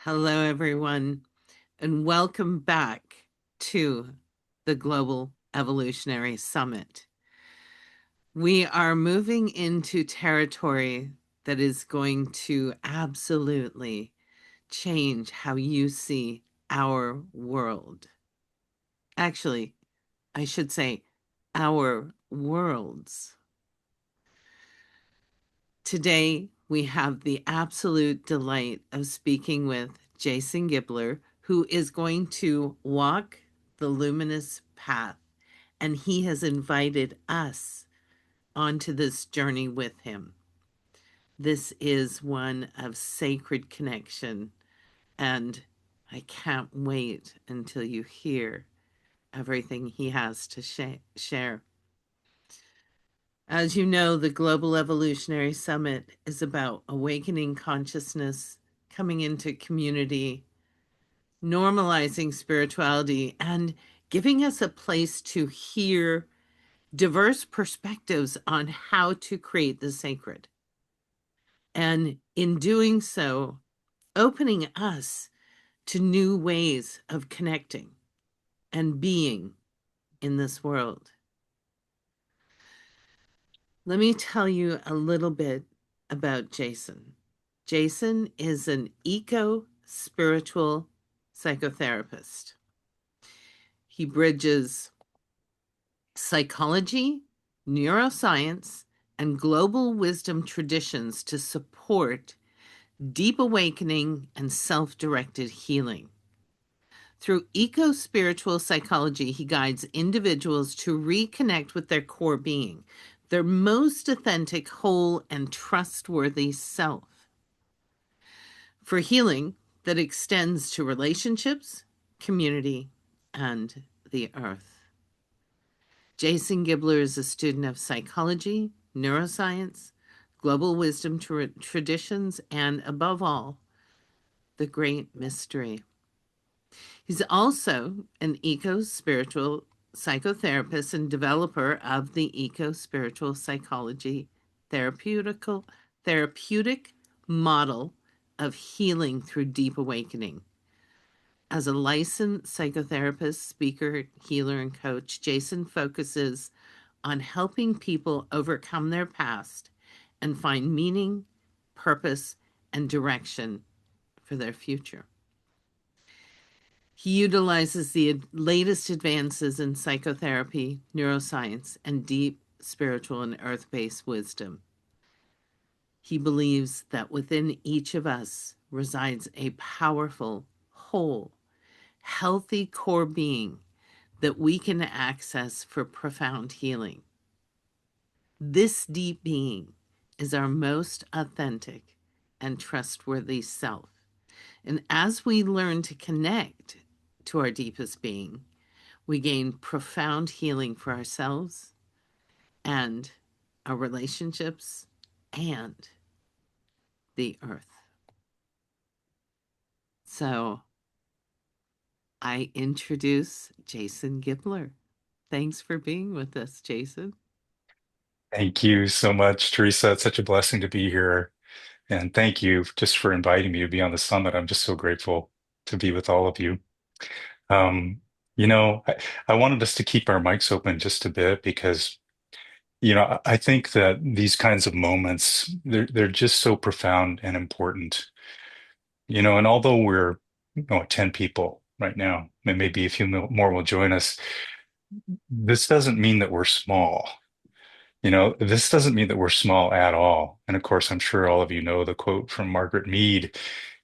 Hello, everyone, and welcome back to the Global Evolutionary Summit. We are moving into territory that is going to absolutely change how you see our world. Actually, I should say our worlds. Today, we have the absolute delight of speaking with Jason Gibler, who is going to walk the luminous path, and he has invited us onto this journey with him. This is one of sacred connection, and I can't wait until you hear everything he has to share. As you know, the Global Evolutionary Summit is about awakening consciousness, coming into community, normalizing spirituality, and giving us a place to hear diverse perspectives on how to create the sacred. And in doing so, opening us to new ways of connecting and being in this world. Let me tell you a little bit about Jason. Jason is an eco-spiritual psychotherapist. He bridges psychology, neuroscience, and global wisdom traditions to support deep awakening and self-directed healing. Through eco-spiritual psychology, he guides individuals to reconnect with their core being, their most authentic, whole, and trustworthy self, for healing that extends to relationships, community, and the earth. Jason Gibler is a student of psychology, neuroscience, global wisdom traditions, and above all, the great mystery. He's also an eco-spiritual psychotherapist and developer of the eco-spiritual psychology therapeutic model of healing through deep awakening. As a licensed psychotherapist, speaker, healer, and coach, Jason focuses on helping people overcome their past and find meaning, purpose, and direction for their future. He utilizes the latest advances in psychotherapy, neuroscience, and deep spiritual and earth-based wisdom. He believes that within each of us resides a powerful, whole, healthy core being that we can access for profound healing. This deep being is our most authentic and trustworthy self. And as we learn to connect to our deepest being, we gain profound healing for ourselves and our relationships and the earth. So I introduce Jason Gibler. Thanks for being with us, Jason. Thank you so much, Teresa. It's such a blessing to be here. And thank you just for inviting me to be on the summit. I'm just so grateful to be with all of you. Um, I wanted us to keep our mics open just a bit because, I think that these kinds of moments, they're just so profound and important. And although we're, 10 people right now, and maybe a few more will join us, this doesn't mean that we're small. This doesn't mean that we're small at all. And of course, I'm sure all of you know the quote from Margaret Mead,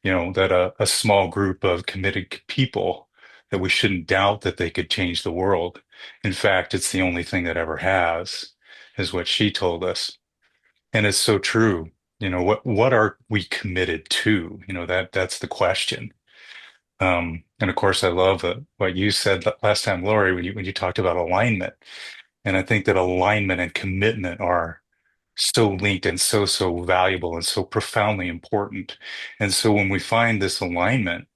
that a small group of committed people, that we shouldn't doubt that they could change the world. In fact, it's the only thing that ever has, is what she told us. And it's so true. What are we committed to? That's the question. And of course, I love what you said last time, Lori, when you talked about alignment. And I think that alignment and commitment are so linked and so valuable and so profoundly important. And so when we find this alignment,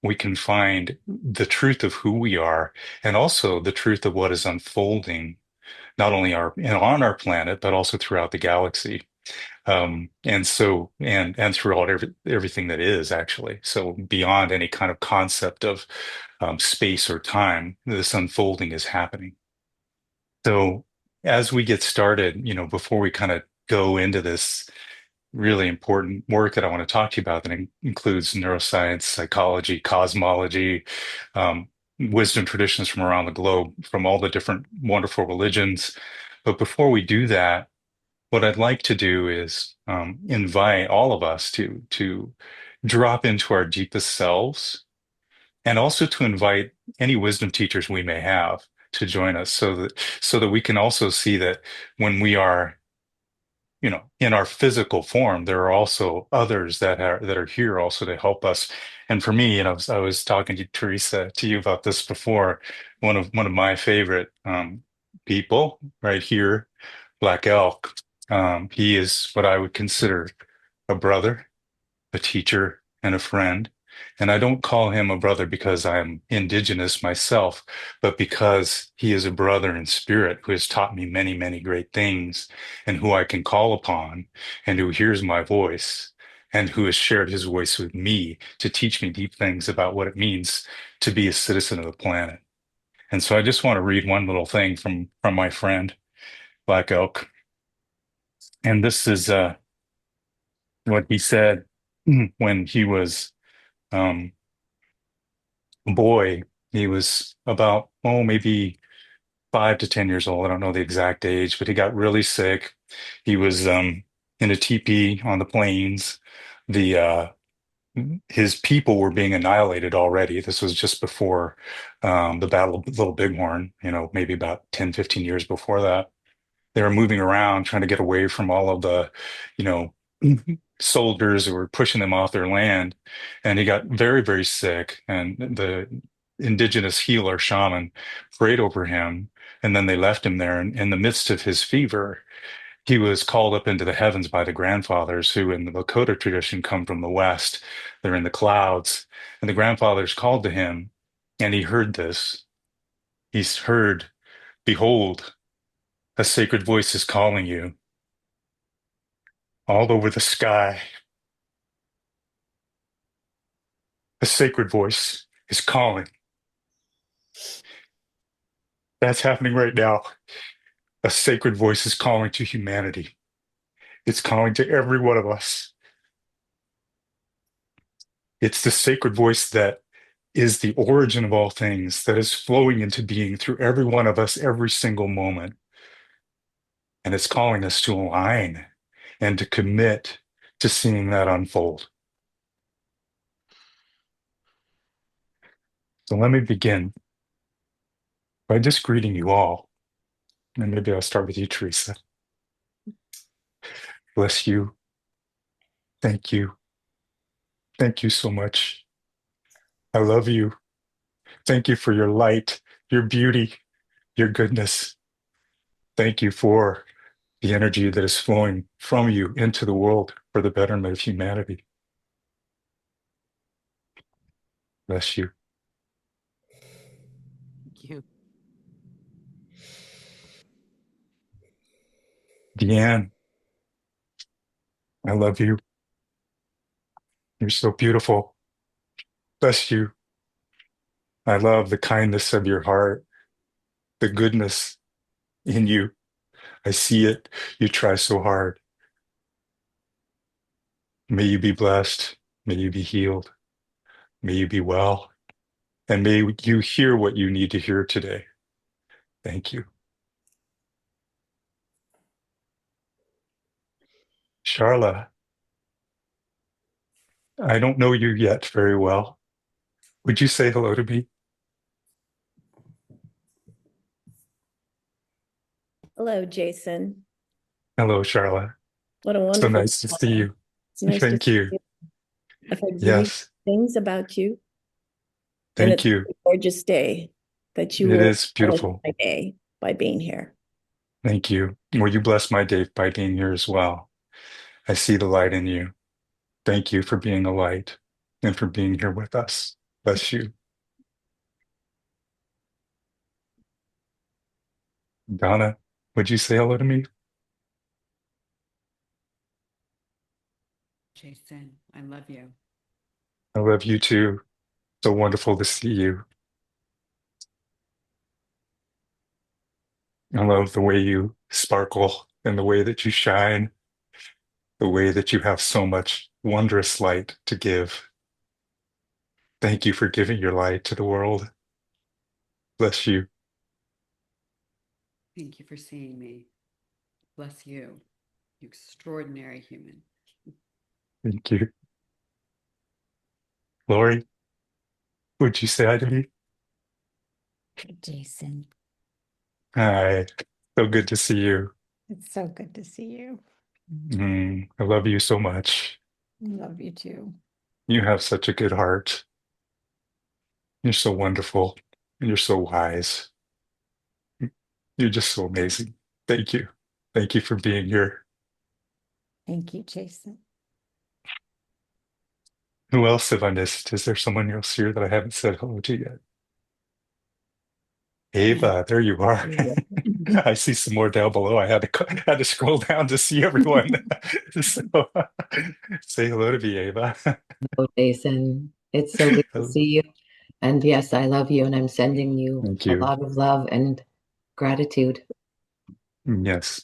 we can find the truth of who we are and also the truth of what is unfolding, not only on our planet, but also throughout the galaxy. And throughout everything that is actually. So beyond any kind of concept of space or time, this unfolding is happening. So as we get started, before we kind of go into this really important work that I want to talk to you about that includes neuroscience, psychology, cosmology, um, wisdom traditions from around the globe, from all the different wonderful religions. But before we do that, what I'd like to do is invite all of us to drop into our deepest selves, and also to invite any wisdom teachers we may have to join us, so that we can also see that when we are in our physical form, there are also others that are here also to help us. And for me, I was talking to Teresa, to you about this before. One of my favorite people right here, Black Elk. He is what I would consider a brother, a teacher, and a friend. And I don't call him a brother because I'm indigenous myself, but because he is a brother in spirit who has taught me many, many great things, and who I can call upon, and who hears my voice, and who has shared his voice with me to teach me deep things about what it means to be a citizen of the planet. And so I just want to read one little thing from my friend, Black Elk. And this is what he said when he was um, a boy. He was about, oh, maybe 5 to 10 years old. I don't know the exact age, but he got really sick. He was in a teepee on the plains. The His people were being annihilated already. This was just before the Battle of Little Bighorn, maybe about 10, 15 years before that. They were moving around trying to get away from all of the, you know, soldiers who were pushing them off their land. And he got very, very sick. And the indigenous healer shaman prayed over him. And then they left him there. And in the midst of his fever, he was called up into the heavens by the grandfathers, who in the Lakota tradition come from the west. They're in the clouds. And the grandfathers called to him, and he heard this. He's heard, "Behold, a sacred voice is calling you." All over the sky, a sacred voice is calling. That's happening right now. A sacred voice is calling to humanity. It's calling to every one of us. It's the sacred voice that is the origin of all things, that is flowing into being through every one of us every single moment. And it's calling us to align and to commit to seeing that unfold. So let me begin by just greeting you all. And maybe I'll start with you, Teresa. Bless you. Thank you. Thank you so much. I love you. Thank you for your light, your beauty, your goodness. Thank you for the energy that is flowing from you into the world for the betterment of humanity. Bless you. Thank you. Deanne, I love you. You're so beautiful. Bless you. I love the kindness of your heart, the goodness in you. I see it. You try so hard. May you be blessed. May you be healed. May you be well. And may you hear what you need to hear today. Thank you. Charla, I don't know you yet very well. Would you say hello to me? Hello, Jason. Hello, Charla. What a So wonderful nice to see morning. you. It's nice to Thank see you. you. I've heard really Yes, good things about you, and thank it's you. a gorgeous day that you It will is highlight beautiful. my day by being here. Thank you. Will you bless my day by being here as well? I see the light in you. Thank you for being a light and for being here with us. Bless you. Donna, would you say hello to me? Jason. I love you. I love you too. So wonderful to see you. I love the way you sparkle and the way that you shine, the way that you have so much wondrous light to give. Thank you for giving your light to the world. Bless you. Thank you for seeing me. Bless you, you extraordinary human. Thank you. Lori, would you say hi to me? Jason, Hi. So good to see you. it's so good to see you. I love you so much. I love you too. You have such a good heart. You're so wonderful. And you're so wise. You're just so amazing. Thank you. Thank you for being here. Thank you, Jason. Who else have I missed? Is there someone else here that I haven't said hello to yet? Ava, there you are. I see some more down below. I had to scroll down to see everyone. So, say hello to me, Ava. Oh, Jason, it's so good to see you. And yes, I love you, and I'm sending you Thank a you. lot of love and gratitude. Yes.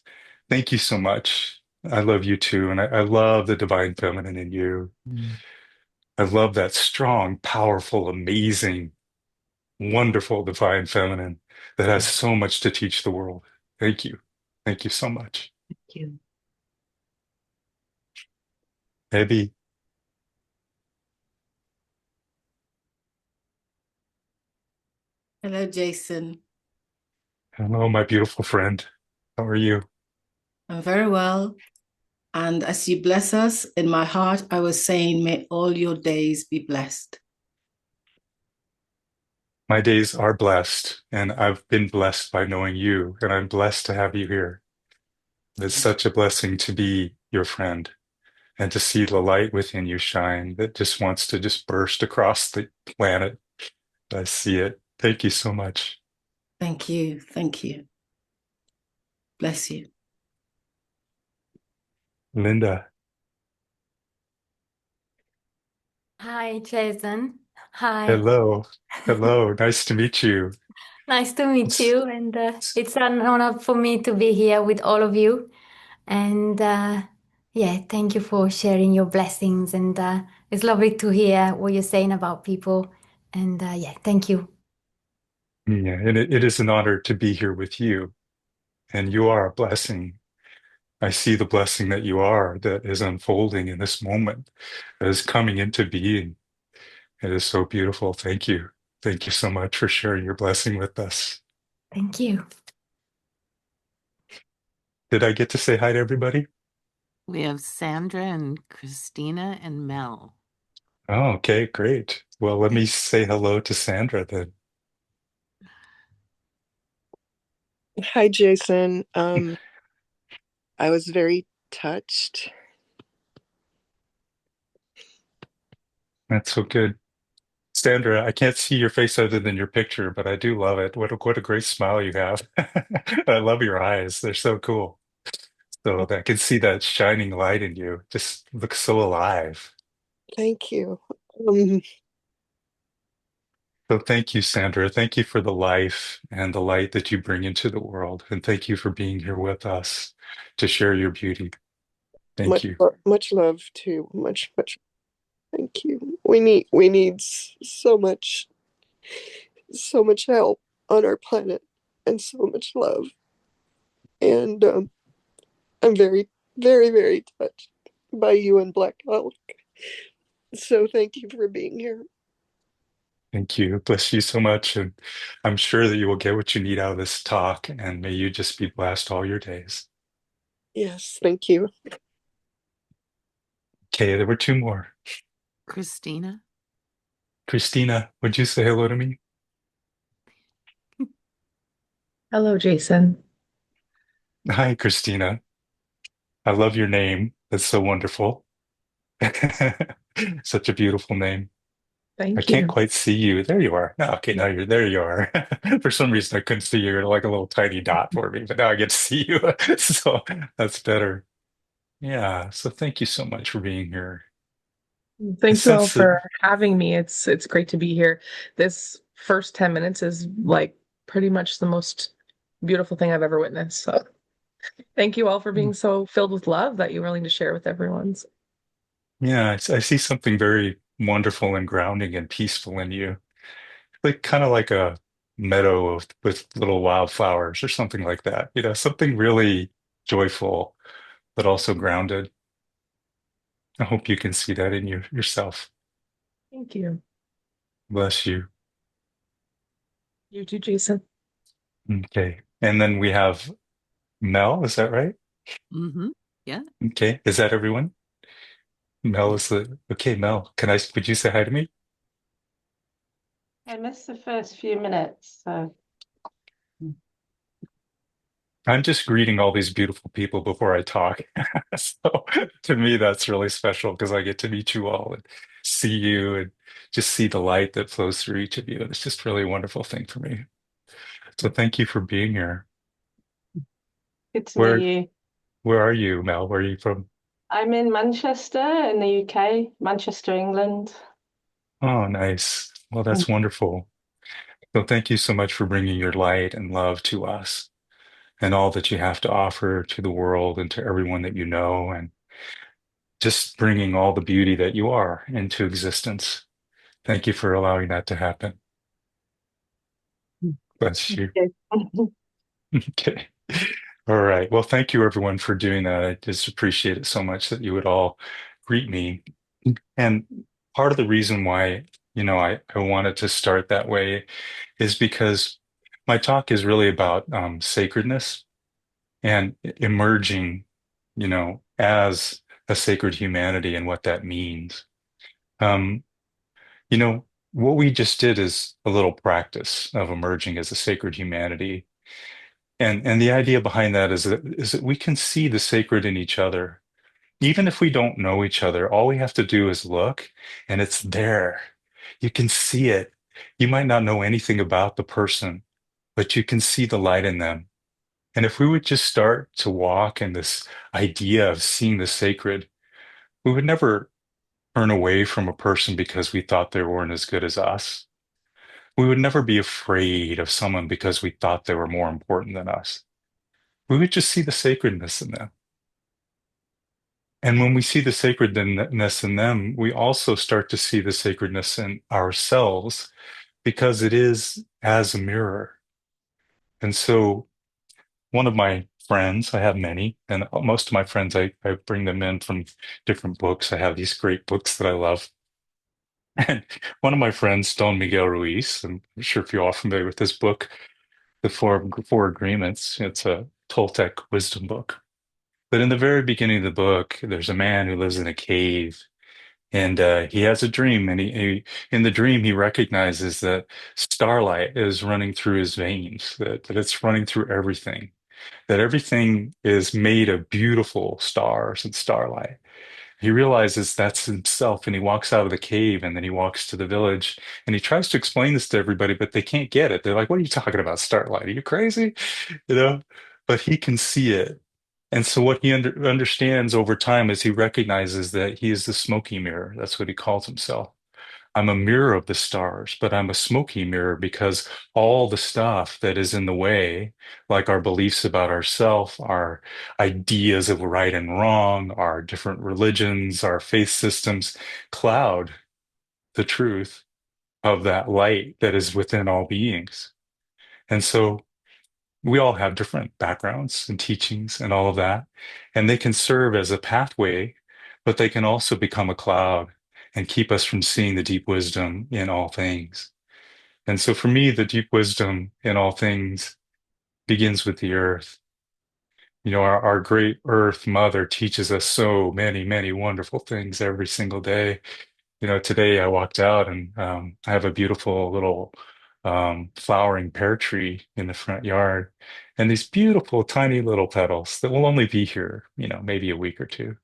Thank you so much. I love you too. And I love the divine feminine in you. I love that strong, powerful, amazing, wonderful divine feminine that has so much to teach the world. Thank you. Thank you so much. Thank you. Abby, Hello, Jason. hello, my beautiful friend. How are you? I'm very well. And as you bless us, in my heart, I was saying, may all your days be blessed. My days are blessed, and I've been blessed by knowing you, and I'm blessed to have you here. It's such a blessing to be your friend and to see the light within you shine that just wants to just burst across the planet. I see it. Thank you so much. Thank you. Thank you. Bless you. Linda, Hi, Jason. Hi. hello. Hello. Nice to meet you. Nice to meet It's- you. And it's an honor for me to be here with all of you. And yeah, thank you for sharing your blessings. And it's lovely to hear what you're saying about people. And yeah, thank you. Yeah, and it is an honor to be here with you, and you are a blessing. I see the blessing that you are that is unfolding in this moment, that is coming into being. It is so beautiful. Thank you. Thank you so much for sharing your blessing with us. Thank you. Did I get to say hi to everybody? We have Sandra and Christina and Mel. Oh, okay, great. Well, let me say hello to Sandra then. Hi, Jason. I was very touched. That's so good. Sandra, I can't see your face other than your picture, but I do love it. What a great smile you have. I love your eyes. They're so cool. So I can see that shining light in you. Just looks so alive. Thank you. So thank you, Sandra. Thank you for the life and the light that you bring into the world. And thank you for being here with us to share your beauty. Thank you. Much love too. Much. Thank you. We need so much help on our planet, and so much love. And I'm very touched by you and Black Elk. So thank you for being here. Thank you. Bless you so much. And I'm sure that you will get what you need out of this talk. And may you just be blessed all your days. Yes, thank you. Okay, there were two more. Christina? Christina, would you say hello to me? Hello, Jason. Hi, Christina. I love your name. That's so wonderful. Such a beautiful name. I Thank can't you. quite see you. There you are. No, okay, now you're there. You are. For some reason, I couldn't see you. You're like a little tiny dot for me, but now I get to see you. So that's better. Yeah. So thank you so much for being here. I Thank you all sense that, for having me. It's great to be here. This first 10 minutes is like pretty much the most beautiful thing I've ever witnessed. So thank you all for being so filled with love that you're willing to share with everyone. yeah, I see something very wonderful and grounding and peaceful in you. Like kind of like a meadow with little wildflowers or something like that. Something really joyful, but also grounded. I hope you can see that in yourself. Thank you. Bless you. You too, Jason. Okay. And then we have Mel, is that right? Mm-hmm. Yeah. Okay. Is that everyone? Mel Yeah. is okay, Mel, would you say hi to me? I missed the first few minutes, so I'm just greeting all these beautiful people before I talk. So to me, that's really special because I get to meet you all and see you and just see the light that flows through each of you. And it's just really a wonderful thing for me. So thank you for being here. good to meet Where you. where are you, Mel? Where are you from? I'm in Manchester in the UK, Manchester, England. Oh, nice. Well, that's wonderful. So thank you so much for bringing your light and love to us and all that you have to offer to the world and to everyone that you know, and just bringing all the beauty that you are into existence. Thank you for allowing that to happen. Bless you. Okay. Okay. All right. Well, thank you everyone for doing that. I just appreciate it so much that you would all greet me. And part of the reason why, I wanted to start that way is because my talk is really about sacredness and emerging, as a sacred humanity and what that means. Um, you know, what we just did is a little practice of emerging as a sacred humanity. And the idea behind that is that we can see the sacred in each other. Even if we don't know each other, all we have to do is look and it's there. You can see it. You might not know anything about the person, but you can see the light in them. And if we would just start to walk in this idea of seeing the sacred, we would never turn away from a person because we thought they weren't as good as us. We would never be afraid of someone because we thought they were more important than us. We would just see the sacredness in them. And when we see the sacredness in them, we also start to see the sacredness in ourselves because it is as a mirror. And so, one of my friends, I have many, and most of my friends, I bring them in from different books. I have these great books that I love. And one of my friends, Don Miguel Ruiz, I'm sure if you're all familiar with this book, The Four Agreements, it's a Toltec wisdom book. But in the very beginning of the book, there's a man who lives in a cave, and he has a dream. And in the dream, he recognizes that starlight is running through his veins, that it's running through everything, that everything is made of beautiful stars and starlight. He realizes that's himself, and he walks out of the cave, and then he walks to the village, and he tries to explain this to everybody, but they can't get it. They're like, "What are you talking about, starlight? Are you crazy?" You know, but he can see it. And so what he understands over time is he recognizes that he is the smoky mirror. That's what he calls himself. I'm a mirror of the stars, but I'm a smoky mirror because all the stuff that is in the way, like our beliefs about ourselves, our ideas of right and wrong, our different religions, our faith systems, cloud the truth of that light that is within all beings. And so we all have different backgrounds and teachings and all of that, and they can serve as a pathway, but they can also become a cloud and keep us from seeing the deep wisdom in all things. And so for me, the deep wisdom in all things begins with the earth. Our great earth mother teaches us so many, many wonderful things every single day. Today I walked out and I have a beautiful little flowering pear tree in the front yard, and these beautiful tiny little petals that will only be here, maybe a week or two.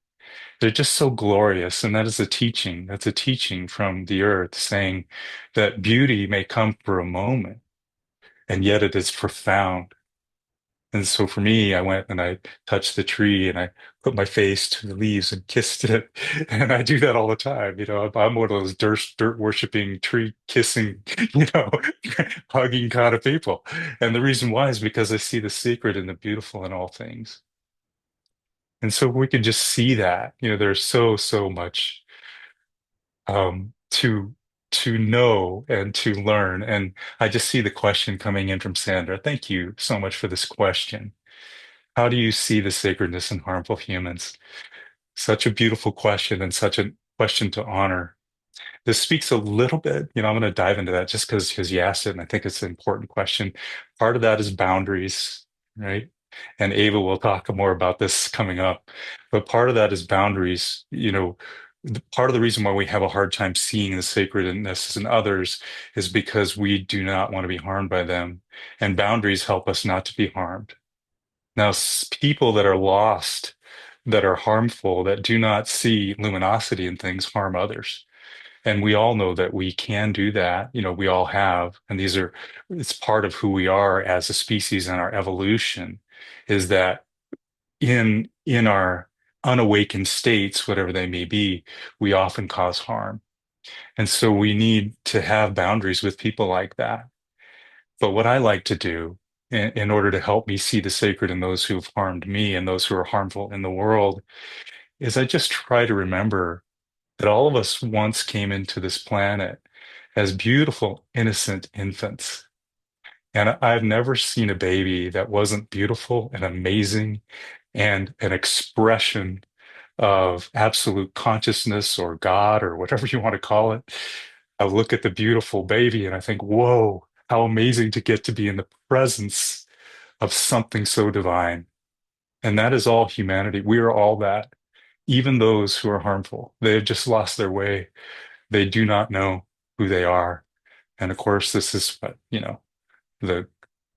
They're just so glorious, and that is a teaching. That's a teaching from the earth saying that beauty may come for a moment, and yet it is profound. And so for me, I went and I touched the tree and I put my face to the leaves and kissed it. And I do that all the time. I'm one of those dirt worshiping, tree kissing, hugging kind of people. And the reason why is because I see the sacred and the beautiful in all things. And so we can just see that, there's so much to know and to learn. And I just see the question coming in from Sandra. Thank you so much for this question. How do you see the sacredness in harmful humans? Such a beautiful question and such a question to honor. This speaks a little bit, I'm going to dive into that just because you asked it, and I think it's an important question. Part of that is boundaries, right? And Ava will talk more about this coming up. But part of that is boundaries. Part of the reason why we have a hard time seeing the sacredness in others is because we do not want to be harmed by them. And boundaries help us not to be harmed. Now, people that are lost, that are harmful, that do not see luminosity in things, harm others. And we all know that we can do that. We all have. And it's part of who we are as a species and our evolution is that in our unawakened states, whatever they may be, we often cause harm. And so we need to have boundaries with people like that. But what I like to do in order to help me see the sacred in those who have harmed me and those who are harmful in the world is I just try to remember that all of us once came into this planet as beautiful, innocent infants. And I've never seen a baby that wasn't beautiful and amazing and an expression of absolute consciousness or God or whatever you want to call it. I look at the beautiful baby and I think, whoa, how amazing to get to be in the presence of something so divine. And that is all humanity. We are all that, even those who are harmful. They have just lost their way. They do not know who they are. And of course, this is what, the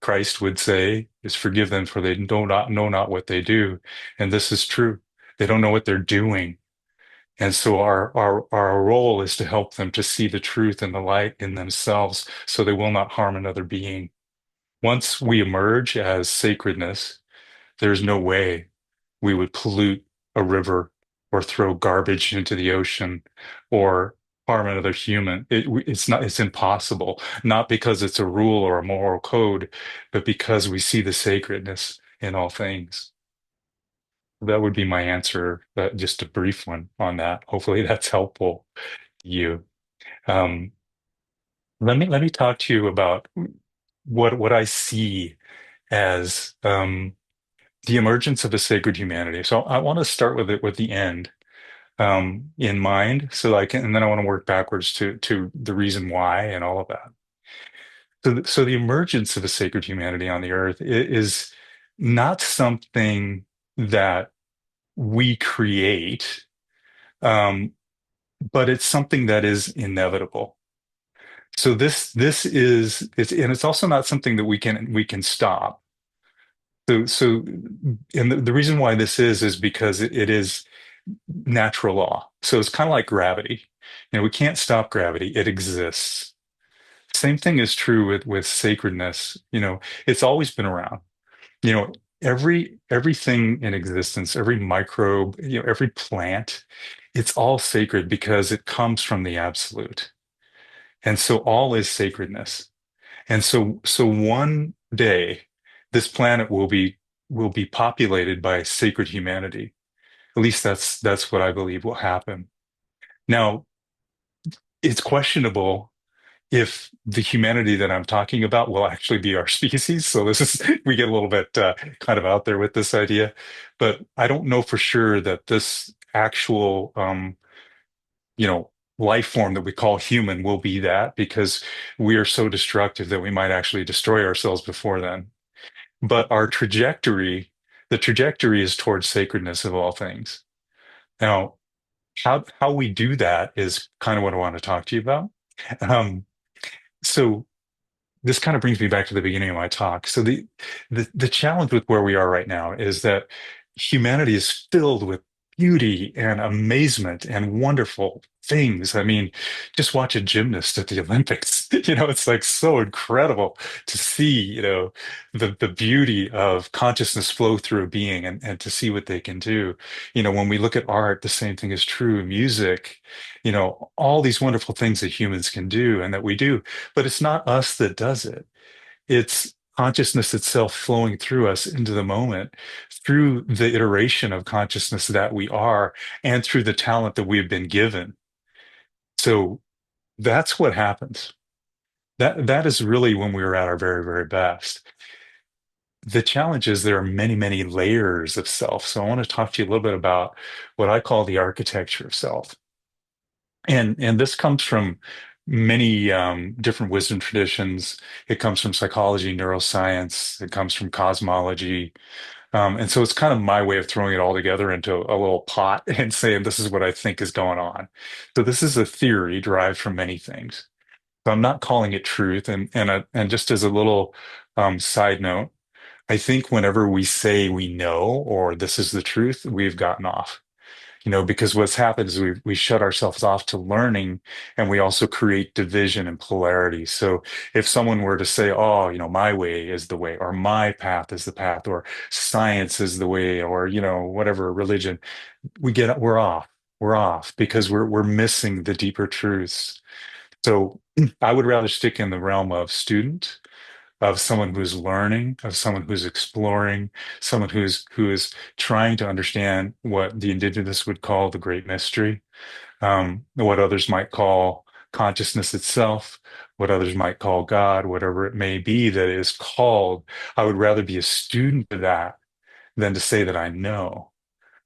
Christ would say is forgive them for they know not what they do. And this is true. They don't know what they're doing. And so our role is to help them to see the truth and the light in themselves so they will not harm another being. Once we emerge as sacredness, there's no way we would pollute a river or throw garbage into the ocean or harm another human. It's impossible, not because it's a rule or a moral code, but because we see the sacredness in all things. That would be my answer, just a brief one on that. Hopefully that's helpful to you. Um, let me talk to you about what I see as the emergence of a sacred humanity. So I want to start with the end in mind, and then I want to work backwards to the reason why and all of that. So the emergence of a sacred humanity on the earth is not something that we create, but it's something that is inevitable. So it's also not something that we can stop. And the reason why this is because it is natural law. So it's kind of like gravity. We can't stop gravity. It exists. Same thing is true with sacredness. It's always been around. You know, everything in existence, every microbe, every plant, it's all sacred because it comes from the absolute. And so all is sacredness. And so one day this planet will be populated by sacred humanity. At least that's what I believe will happen. Now, it's questionable if the humanity that I'm talking about will actually be our species. So we get a little bit kind of out there with this idea, but I don't know for sure that this actual, life form that we call human will be that because we are so destructive that we might actually destroy ourselves before then. But the trajectory is towards sacredness of all things. Now, how we do that is kind of what I want to talk to you about. Um, so this kind of brings me back to the beginning of my talk. So the challenge with where we are right now is that humanity is filled with beauty and amazement and wonderful things. I mean, just watch a gymnast at the Olympics. It's like so incredible to see, the beauty of consciousness flow through a being and to see what they can do. When we look at art, the same thing is true. Music, all these wonderful things that humans can do and that we do, but it's not us that does it. It's consciousness itself flowing through us into the moment through the iteration of consciousness that we are and through the talent that we've been given. So that's what happens. That is really when we are at our very, very best. The challenge is there are many, many layers of self. So I want to talk to you a little bit about what I call the architecture of self. And this comes from many different wisdom traditions. It comes from psychology, neuroscience. It comes from cosmology. And so it's kind of my way of throwing it all together into a little pot and saying, this is what I think is going on. So this is a theory derived from many things. So I'm not calling it truth. And just as a little side note, I think whenever we say we know or this is the truth, we've gotten off. Because what's happened is we shut ourselves off to learning, and we also create division and polarity. So if someone were to say, oh, my way is the way, or my path is the path, or science is the way, or, whatever religion, we're off. We're off because we're missing the deeper truths. So I would rather stick in the realm of student, of someone who's learning, of someone who's exploring, someone who is trying to understand what the indigenous would call the great mystery, what others might call consciousness itself, what others might call God, whatever it may be that is called. I would rather be a student of that than to say that I know.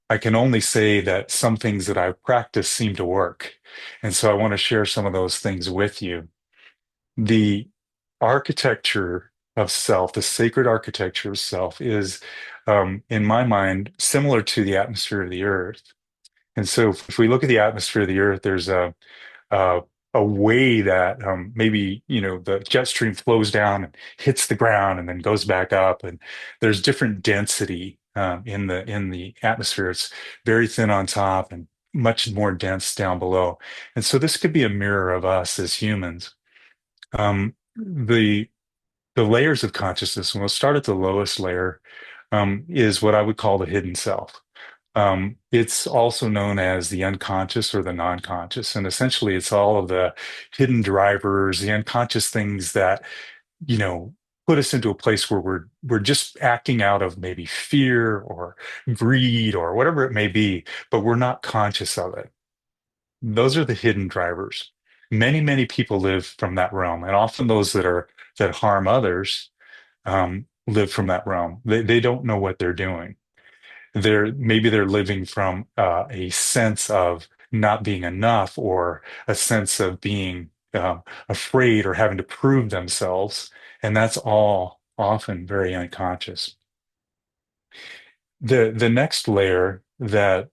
I can only say that some things that I've practiced seem to work. And so I want to share some of those things with you. The architecture of self, the sacred architecture of self, is, in my mind, similar to the atmosphere of the earth. And so, if we look at the atmosphere of the earth, there's a, a way that maybe the jet stream flows down and hits the ground and then goes back up, and there's different density in the atmosphere. It's very thin on top and much more dense down below. And so, this could be a mirror of us as humans. The layers of consciousness, and we'll start at the lowest layer, is what I would call the hidden self. It's also known as the unconscious or the non-conscious, and essentially it's all of the hidden drivers, the unconscious things that you know put us into a place where we're just acting out of maybe fear or greed or whatever it may be, but we're not conscious of it. Those are the hidden drivers. Many, many people live from that realm, and often those that harm others live from that realm. They don't know what they're doing. Maybe they're living from a sense of not being enough, or a sense of being afraid or having to prove themselves, and that's all often very unconscious. The next layer that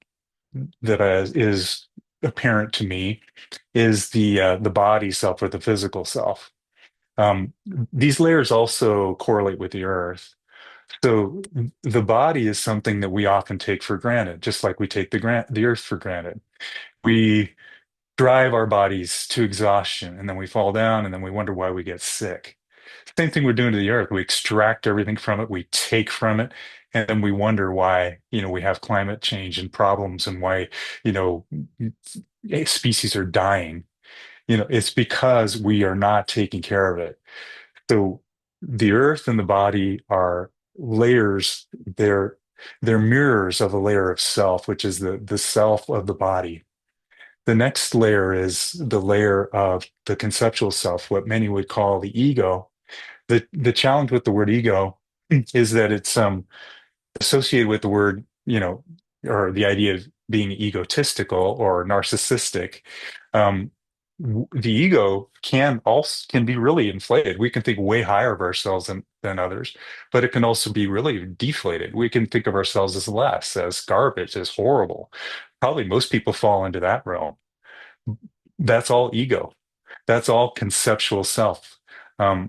is apparent to me is the body self, or the physical self. Um, these layers also correlate with the earth. So the body is something that we often take for granted, just like we take the earth for granted. We drive our bodies to exhaustion, and then we fall down, and then we wonder why we get sick. Same thing we're doing to the earth. We extract everything from it, we take from it, and then we wonder why, we have climate change and problems, and why, you know, species are dying. It's because we are not taking care of it. So the earth and the body are layers. They're mirrors of a layer of self, which is the self of the body. The next layer is the layer of the conceptual self, what many would call the ego. The challenge with the word ego is that it's associated with the word, or the idea of being egotistical or narcissistic. Um, the ego can be really inflated. We can think way higher of ourselves than others, but it can also be really deflated. We can think of ourselves as less, as garbage, as horrible. Probably most people fall into that realm. That's all ego. That's all conceptual self.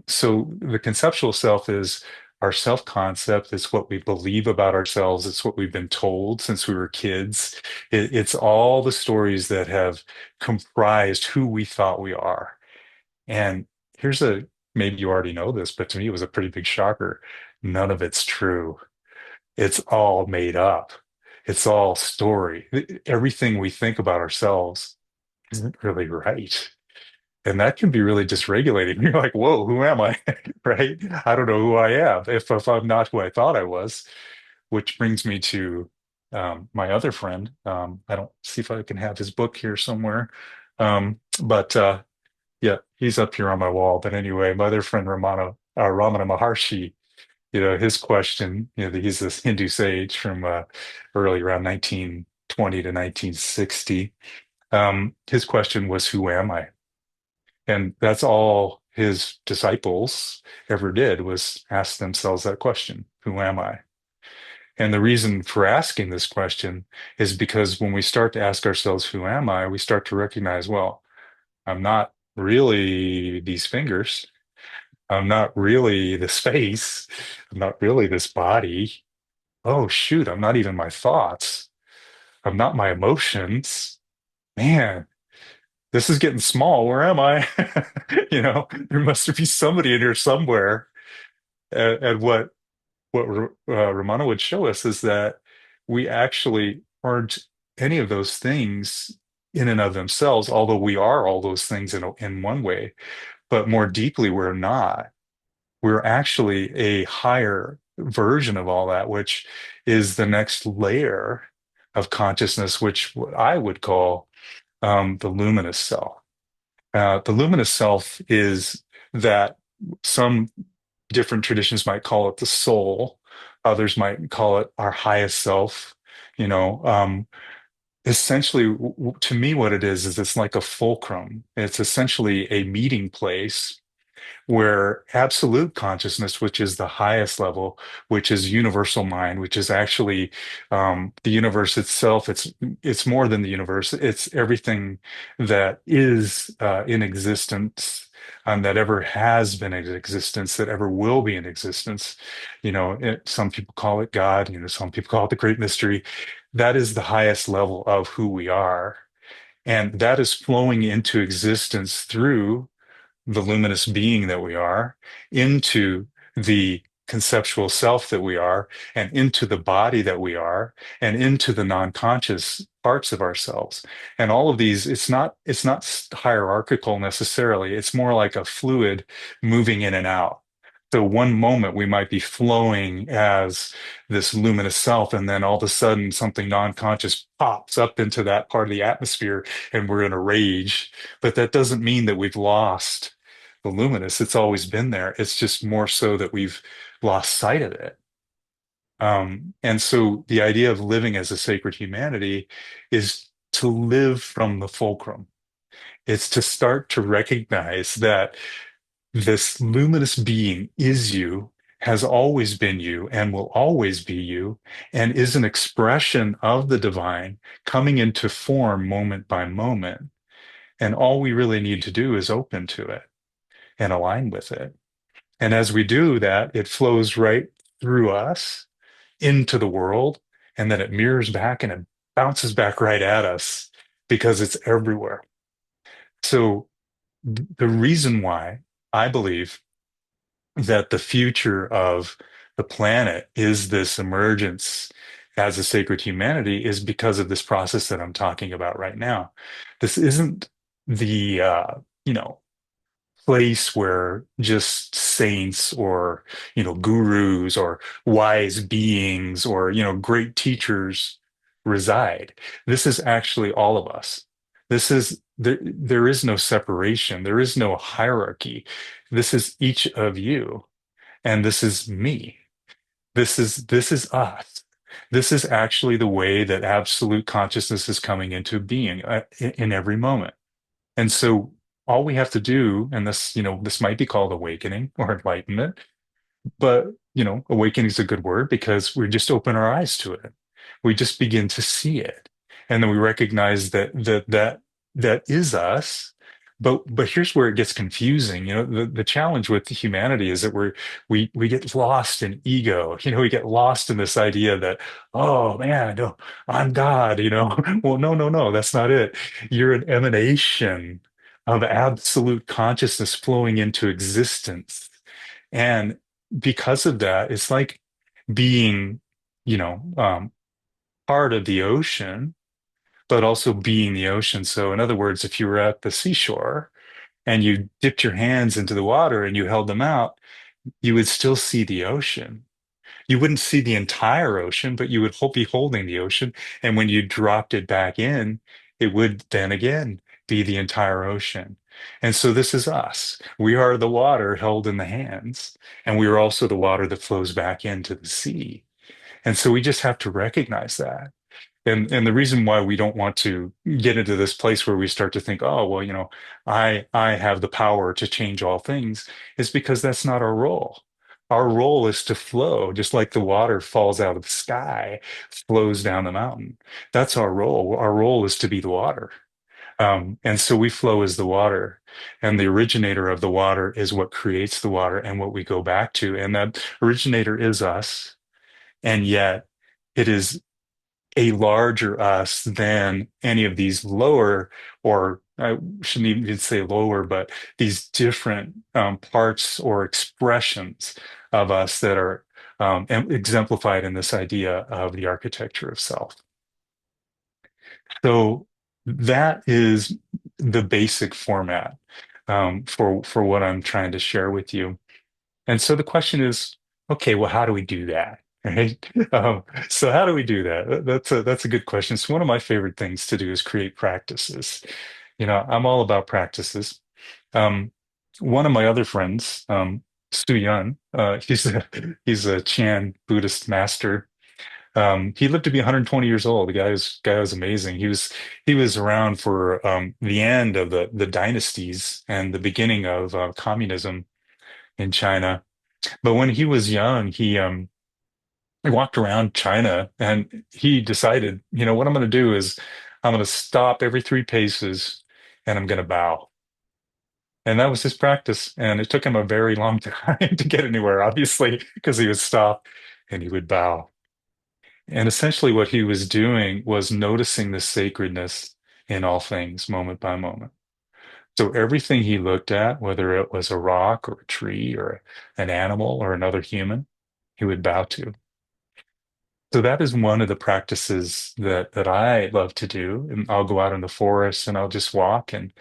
So the conceptual self is our self-concept. It's what we believe about ourselves. It's what we've been told since we were kids. It's all the stories that have comprised who we thought we are. And here's maybe you already know this, but to me, it was a pretty big shocker. None of it's true. It's all made up. It's all story. Everything we think about ourselves isn't really right. And that can be really dysregulating. You're like, whoa, who am I? Right? I don't know who I am if I'm not who I thought I was, which brings me to my other friend. I don't see if I can have his book here somewhere. But yeah, he's up here on my wall. But anyway, my other friend, Ramana Maharshi, his question, he's this Hindu sage from early around 1920 to 1960. His question was, who am I? And that's all his disciples ever did, was ask themselves that question, who am I? And the reason for asking this question is because when we start to ask ourselves, who am I? We start to recognize, well, I'm not really these fingers. I'm not really this face. I'm not really this body. Oh, shoot, I'm not even my thoughts. I'm not my emotions. Man, this is getting small. Where am I? There must be somebody in here somewhere. And what Romano would show us is that we actually aren't any of those things in and of themselves, although we are all those things in one way, but more deeply, we're not. We're actually a higher version of all that, which is the next layer of consciousness, which I would call the luminous self. The luminous self is that some different traditions might call it the soul, others might call it our highest self. Essentially, to me, what it is it's like a fulcrum. It's essentially a meeting place where absolute consciousness, which is the highest level, which is universal mind, which is actually the universe itself. It's more than the universe. It's everything that is in existence, that ever has been in existence, that ever will be in existence. Some people call it God. Some people call it the Great Mystery. That is the highest level of who we are. And that is flowing into existence through the luminous being that we are, into the conceptual self that we are, and into the body that we are, and into the non-conscious parts of ourselves. And all of these, it's not hierarchical necessarily. It's more like a fluid moving in and out. So one moment we might be flowing as this luminous self, and then all of a sudden something non-conscious pops up into that part of the atmosphere, and we're in a rage. But that doesn't mean that we've lost the luminous. It's always been there. It's just more so that we've lost sight of it. And so the idea of living as a sacred humanity is to live from the fulcrum. It's to start to recognize that this luminous being is you, has always been you, and will always be you, and is an expression of the divine coming into form moment by moment. And all we really need to do is open to it and align with it. And as we do that, it flows right through us into the world, and then it mirrors back and it bounces back right at us because it's everywhere. So the reason why I believe that the future of the planet is this emergence as a sacred humanity is because of this process that I'm talking about right now. This isn't the place where just saints or gurus or wise beings or great teachers reside. This is actually all of us. There is no separation, there is no hierarchy. This is each of you, and this is me. This is us. This is actually the way that absolute consciousness is coming into being in every moment. And so all we have to do, and this might be called awakening or enlightenment, but awakening is a good word because we just open our eyes to it. We just begin to see it. And then we recognize that is us, But here's where it gets confusing. The challenge with humanity is that we get lost in ego. We get lost in this idea that, oh man, no, I'm God. Well, no, no, no, that's not it. You're an emanation of absolute consciousness flowing into existence. And because of that, it's like being, you know, um, part of the ocean, but also being the ocean. So, in other words, if you were at the seashore and you dipped your hands into the water and you held them out, you would still see the ocean. You wouldn't see the entire ocean, but you would be holding the ocean. And when you dropped it back in, it would then again be the entire ocean. And so this is us. We are the water held in the hands, and we are also the water that flows back into the sea. And so we just have to recognize that. And the reason why we don't want to get into this place where we start to think, oh, well, I have the power to change all things, is because that's not our role. Our role is to flow, just like the water falls out of the sky, flows down the mountain. That's our role. Our role is to be the water. And so we flow as the water, and the originator of the water is what creates the water and what we go back to. And that originator is us. And yet it is a larger us than any of these lower, or I shouldn't even say lower, but these different parts or expressions of us that are exemplified in this idea of the architecture of self. So that is the basic format for what I'm trying to share with you. And so the question is, okay, well, how do we do that? Right? So how do we do that? That's a good question. So one of my favorite things to do is create practices. I'm all about practices. Um, One of my other friends, Stu Yun, he's a Chan Buddhist master. He lived to be 120 years old. The guy was amazing. He was around for the end of the dynasties and the beginning of communism in China. But when he was young, he walked around China and he decided, what I'm going to do is I'm going to stop every 3 paces and I'm going to bow. And that was his practice. And it took him a very long time to get anywhere, obviously, because he would stop and he would bow. And essentially, what he was doing was noticing the sacredness in all things, moment by moment. So everything he looked at, whether it was a rock or a tree or an animal or another human, he would bow to. So that is one of the practices that I love to do. And I'll go out in the forest and I'll just walk. And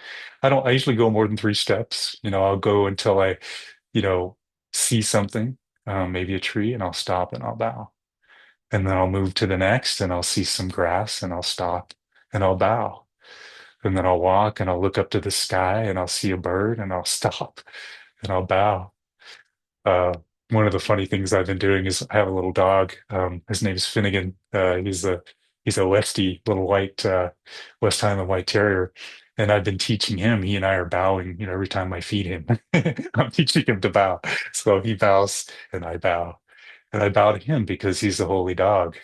I usually go more than 3 steps. I'll go until I, you know, see something, maybe a tree, and I'll stop and I'll bow. And then I'll move to the next and I'll see some grass and I'll stop and I'll bow. And then I'll walk and I'll look up to the sky and I'll see a bird and I'll stop and I'll bow. Uh, One of the funny things I've been doing is I have a little dog. His name's Finnegan. He's a Westie, little white West Highland White Terrier, and I've been teaching him. He and I are bowing. Every time I feed him, I'm teaching him to bow. So he bows, and I bow to him because he's a holy dog.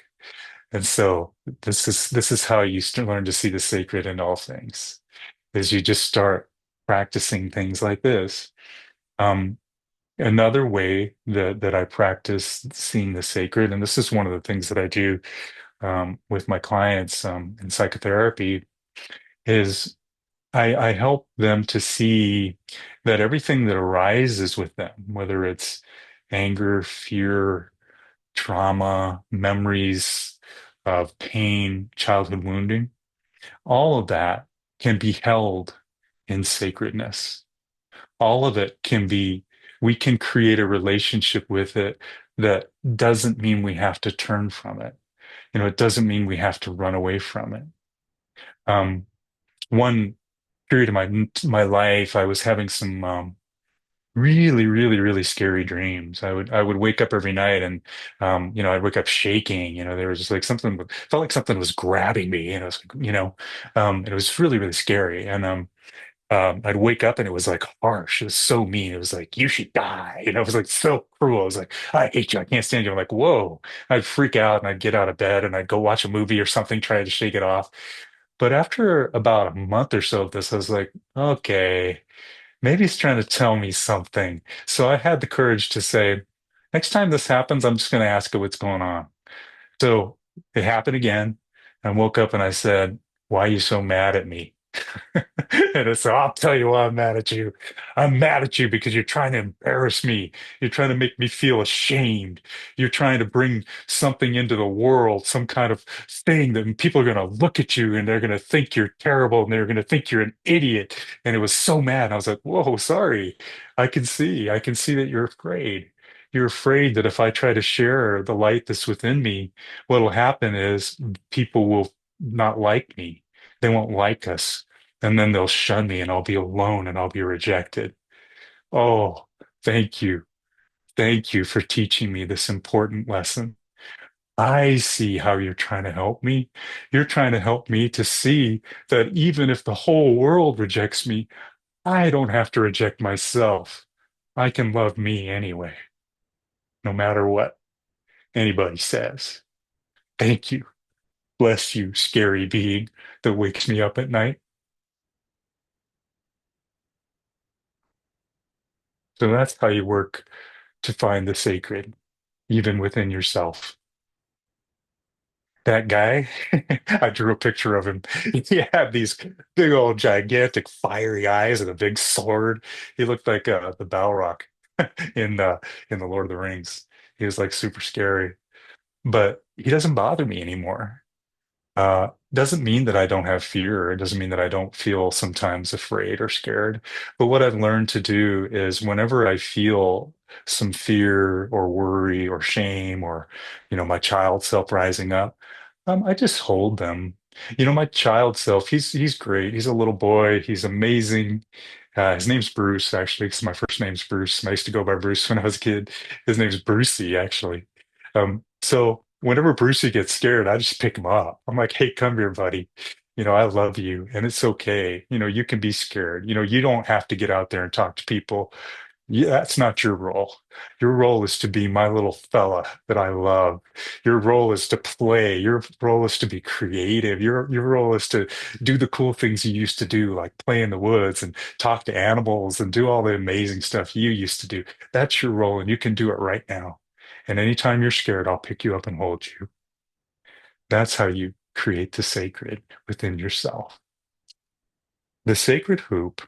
And so this is how you learn to see the sacred in all things. Is you just start practicing things like this. Um, Another way that I practice seeing the sacred, and this is one of the things that I do with my clients in psychotherapy, is I help them to see that everything that arises with them, whether it's anger, fear, trauma, memories of pain, childhood wounding, all of that can be held in sacredness. All of it can be, we can create a relationship with it that doesn't mean we have to turn from it. It doesn't mean we have to run away from it. One period of my life, I was having some really, really, really scary dreams. I would wake up every night and I'd wake up shaking. There was just like something felt like something was grabbing me, and it was really, really scary. And I'd wake up and it was like harsh. It was so mean. It was like, you should die. It was like so cruel. I was like, I hate you. I can't stand you. I'm like, whoa. I'd freak out and I'd get out of bed and I'd go watch a movie or something, try to shake it off. But after about a month or so of this, I was like, okay, maybe he's trying to tell me something. So I had the courage to say, next time this happens, I'm just going to ask it what's going on. So it happened again. I woke up and I said, why are you so mad at me? And I said, I'll tell you why I'm mad at you. I'm mad at you because you're trying to embarrass me. You're trying to make me feel ashamed. You're trying to bring something into the world, some kind of thing that people are going to look at you and they're going to think you're terrible and they're going to think you're an idiot. And it was so mad. I was like, whoa, sorry. I can see that you're afraid. You're afraid that if I try to share the light that's within me, what'll happen is people will not like me. They won't like us. And then they'll shun me and I'll be alone and I'll be rejected. Oh, thank you. Thank you for teaching me this important lesson. I see how you're trying to help me. You're trying to help me to see that even if the whole world rejects me, I don't have to reject myself. I can love me anyway, no matter what anybody says. Thank you. Bless you, scary being that wakes me up at night. So that's how you work to find the sacred, even within yourself. That guy, I drew a picture of him. He had these big old gigantic fiery eyes and a big sword. He looked like the Balrog in in the Lord of the Rings. He was like super scary, but he doesn't bother me anymore. Doesn't mean that I don't have fear. It doesn't mean that I don't feel sometimes afraid or scared. But what I've learned to do is whenever I feel some fear or worry or shame or, my child self rising up, I just hold them. My child self, he's great. He's a little boy. He's amazing. His name's Bruce, actually, because my first name's Bruce. I used to go by Bruce when I was a kid. His name's Brucey, actually. So whenever Brucey gets scared, I just pick him up. I'm like, hey, come here, buddy. I love you and it's okay. You can be scared. You don't have to get out there and talk to people. Yeah, that's not your role. Your role is to be my little fella that I love. Your role is to play. Your role is to be creative. Your role is to do the cool things you used to do, like play in the woods and talk to animals and do all the amazing stuff you used to do. That's your role, and you can do it right now. And anytime you're scared, I'll pick you up and hold you. That's how you create the sacred within yourself. The sacred hoop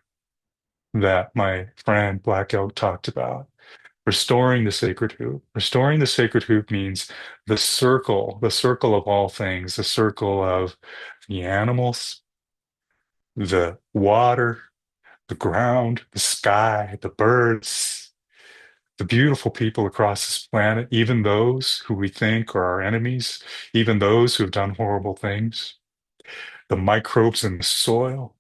that my friend Black Elk talked about, restoring the sacred hoop. Restoring the sacred hoop means the circle of all things, the circle of the animals, the water, the ground, the sky, the birds, the beautiful people across this planet, even those who we think are our enemies, even those who have done horrible things, the microbes in the soil,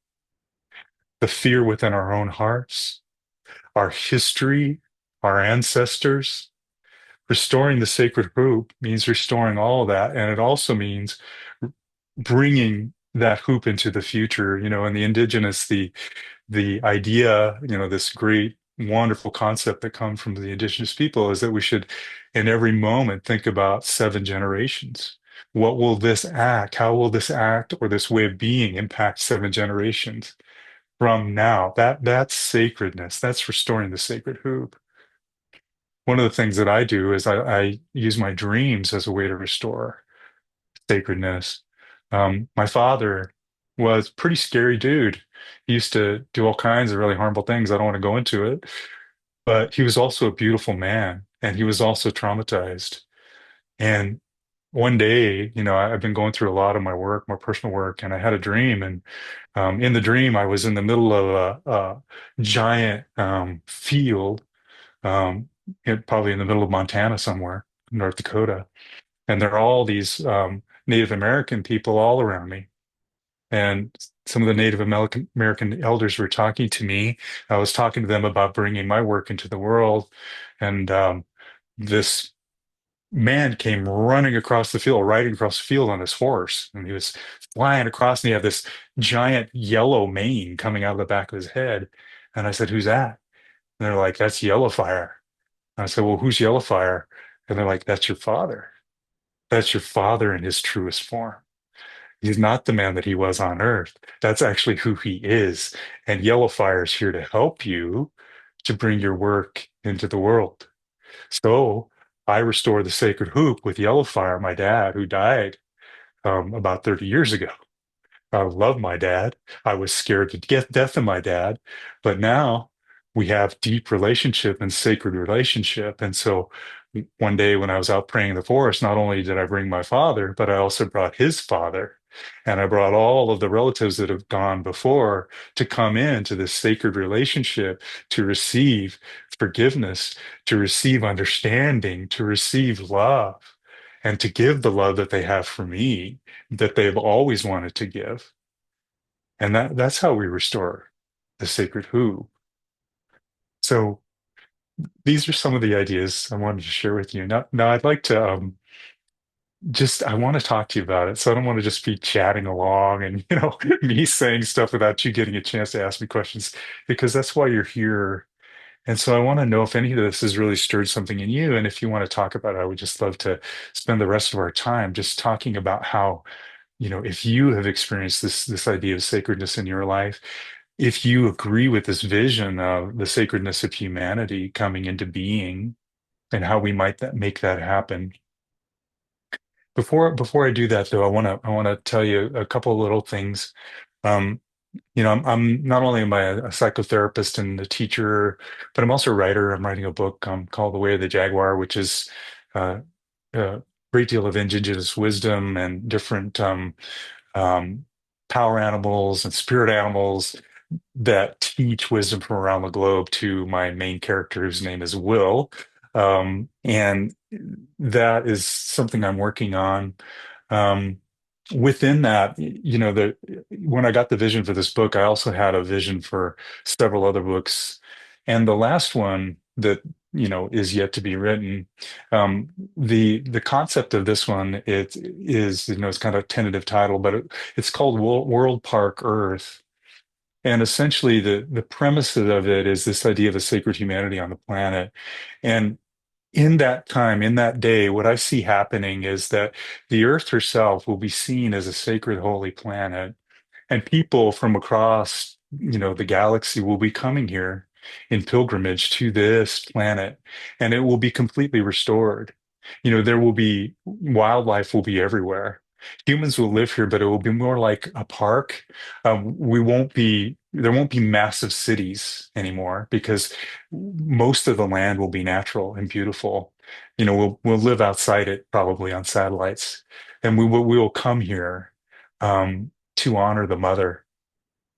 the fear within our own hearts, our history, our ancestors. Restoring the sacred hoop means restoring all of that. And it also means bringing that hoop into the future. In the indigenous, the idea, this great, wonderful concept that comes from the indigenous people is that we should, in every moment, think about 7 generations. What will this act? How will this act or this way of being impact 7 generations from now? That's sacredness. That's restoring the sacred hoop. One of the things that I do is I use my dreams as a way to restore sacredness. My father was a pretty scary dude. He used to do all kinds of really harmful things. I don't want to go into it, but he was also a beautiful man and he was also traumatized. And one day, I've been going through a lot of my work, my personal work, and I had a dream. And in the dream, I was in the middle of a giant field, um, probably in the middle of Montana somewhere, North Dakota. And there are all these Native American people all around me. And some of the Native American elders were talking to me. I was talking to them about bringing my work into the world. And this man came running across the field, riding across the field on his horse. And he was flying across, and he had this giant yellow mane coming out of the back of his head. And I said, who's that? And they're like, that's Yellowfire. And I said, well, who's Yellowfire? And they're like, that's your father. That's your father in his truest form. He's not the man that he was on earth. That's actually who he is. And Yellow Fire is here to help you to bring your work into the world. So I restored the sacred hoop with Yellow Fire, my dad, who died about 30 years ago. I love my dad. I was scared to death of my dad, but now we have deep relationship and sacred relationship. And so one day when I was out praying in the forest, not only did I bring my father, but I also brought his father. And I brought all of the relatives that have gone before to come into this sacred relationship, to receive forgiveness, to receive understanding, to receive love, and to give the love that they have for me, that they've always wanted to give. And that's how we restore the sacred who. So these are some of the ideas I wanted to share with you. Now I'd like to I want to talk to you about it. So I don't want to just be chatting along and, me saying stuff without you getting a chance to ask me questions, because that's why you're here. And so I want to know if any of this has really stirred something in you. And if you want to talk about it, I would just love to spend the rest of our time just talking about how, if you have experienced this idea of sacredness in your life, if you agree with this vision of the sacredness of humanity coming into being, and how we might make that happen. Before I do that, though, I want to tell you a couple of little things. Um, I'm not only am I a psychotherapist and a teacher, but I'm also a writer. I'm writing a book called The Way of the Jaguar, which is uh, a great deal of indigenous wisdom and different um, power animals and spirit animals that teach wisdom from around the globe to my main character, whose name is Will. And that is something I'm working on. Um, Within that, when I got the vision for this book, I also had a vision for several other books. And the last one that, is yet to be written. The concept of this one, it is, it's kind of a tentative title, but it's called World Park Earth. And essentially, the premise of it is this idea of a sacred humanity on the planet. And in that time, in that day, what I see happening is that the Earth herself will be seen as a sacred, holy planet, and people from across, the galaxy will be coming here in pilgrimage to this planet, and it will be completely restored. There will be wildlife will be everywhere. Humans will live here, but it will be more like a park. There won't be massive cities anymore because most of the land will be natural and beautiful. We'll live outside it probably on satellites, and we will come here to honor the mother,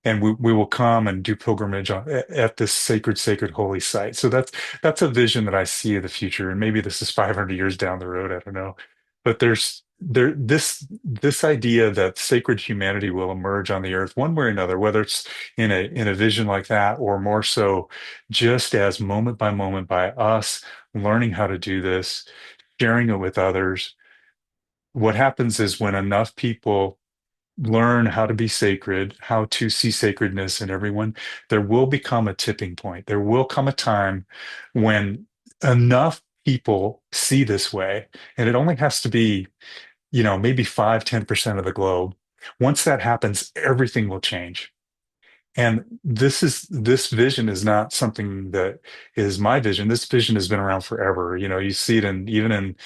and we will come and do pilgrimage at this sacred holy site. So that's a vision that I see of the future, and maybe this is 500 years down the road, I don't know. But this idea that sacred humanity will emerge on the earth one way or another, whether it's in a vision like that, or more so just as moment by us learning how to do this, sharing it with others. What happens is when enough people learn how to be sacred, how to see sacredness in everyone, there will become a tipping point. There will come a time when enough people see this way, and it only has to be, maybe 5-10% of the globe. Once that happens, everything will change. And this vision is not something that is my vision. This vision has been around forever. You see it even in,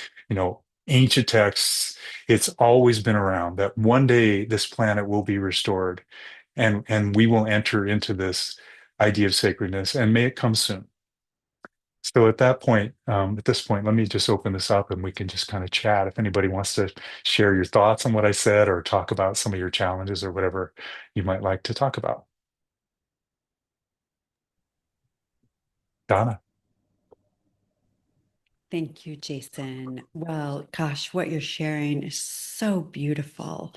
ancient texts. It's always been around that one day this planet will be restored, and we will enter into this idea of sacredness, and may it come soon. So at this point, let me just open this up and we can just kind of chat. If anybody wants to share your thoughts on what I said, or talk about some of your challenges, or whatever you might like to talk about. Donna. Thank you, Jason. Well, gosh, what you're sharing is so beautiful.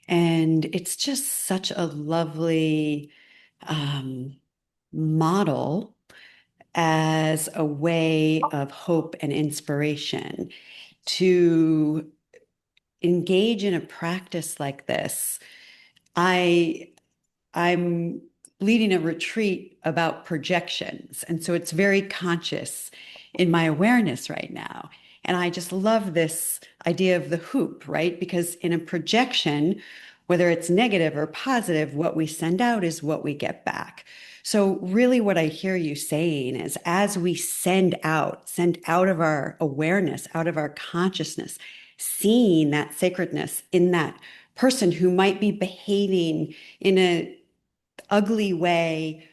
And it's just such a lovely model as a way of hope and inspiration to engage in a practice like this. I'm leading a retreat about projections. And so it's very conscious in my awareness right now. And I just love this idea of the hoop, right? Because in a projection, Whether it's negative or positive, what we send out is what we get back. So really what I hear you saying is as we send out of our awareness, out of our consciousness, seeing that sacredness in that person who might be behaving in an ugly way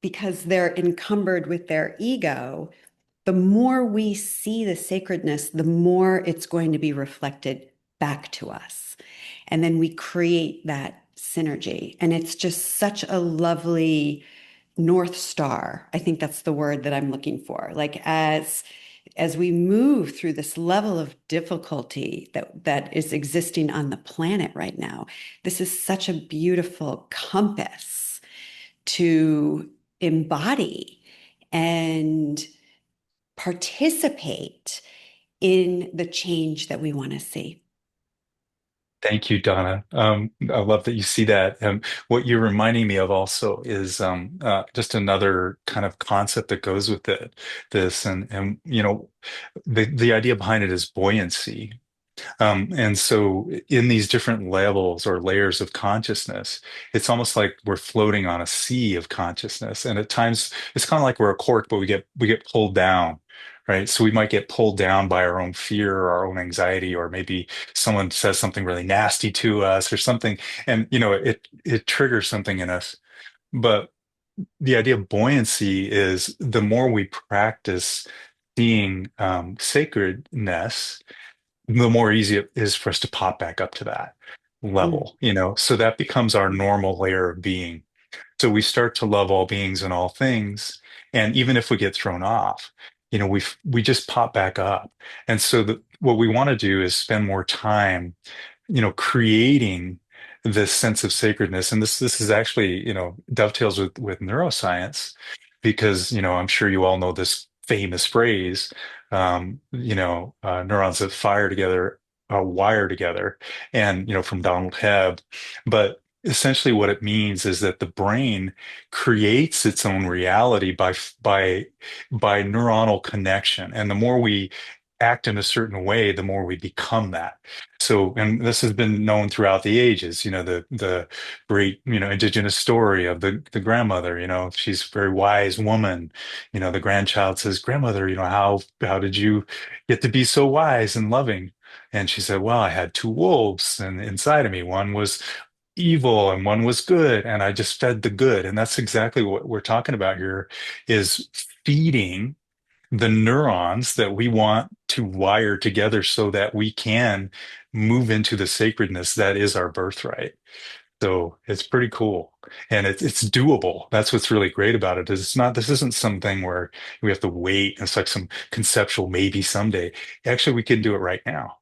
because they're encumbered with their ego, the more we see the sacredness, the more it's going to be reflected back to us. And then we create that synergy. And it's just such a lovely North Star. I think that's the word that I'm looking for. Like as we move through this level of difficulty that is existing on the planet right now, this is such a beautiful compass to embody and participate in the change that we want to see. Thank you, Donna. I love that you see that. What you're reminding me of also is just another kind of concept that goes with it. This and you know, the idea behind it is buoyancy. And so in these different levels or layers of consciousness, it's almost like we're floating on a sea of consciousness. And at times it's kind of like we're a cork, but we get pulled down, right? So we might get pulled down by our own fear or our own anxiety, or maybe someone says something really nasty to us or something, and you know, it triggers something in us. But the idea of buoyancy is the more we practice seeing sacredness, the more easy it is for us to pop back up to that Mm. level, you know, so that becomes our normal layer of being. So we start to love all beings and all things. And even if we get thrown off, you know, we just pop back up. And so what we want to do is spend more time, you know, creating this sense of sacredness. And this is actually, you know, dovetails with neuroscience, because, you know, I'm sure you all know this famous phrase, neurons that fire together wire together, and, you know, from Donald Hebb. But essentially what it means is that the brain creates its own reality by neuronal connection. And the more we act in a certain way, the more we become that. So, and this has been known throughout the ages, you know, the great, you know, indigenous story of the grandmother, you know, she's a very wise woman. You know, the grandchild says, "Grandmother, you know, how did you get to be so wise and loving?" And she said, "Well, I had two wolves and inside of me. One was evil and one was good, and I just fed the good." And that's exactly what we're talking about here, is feeding the neurons that we want to wire together so that we can move into the sacredness that is our birthright. So it's pretty cool, and it's doable. That's what's really great about it. Is it's not, this isn't something where we have to wait. It's like some conceptual maybe someday. Actually, we can do it right now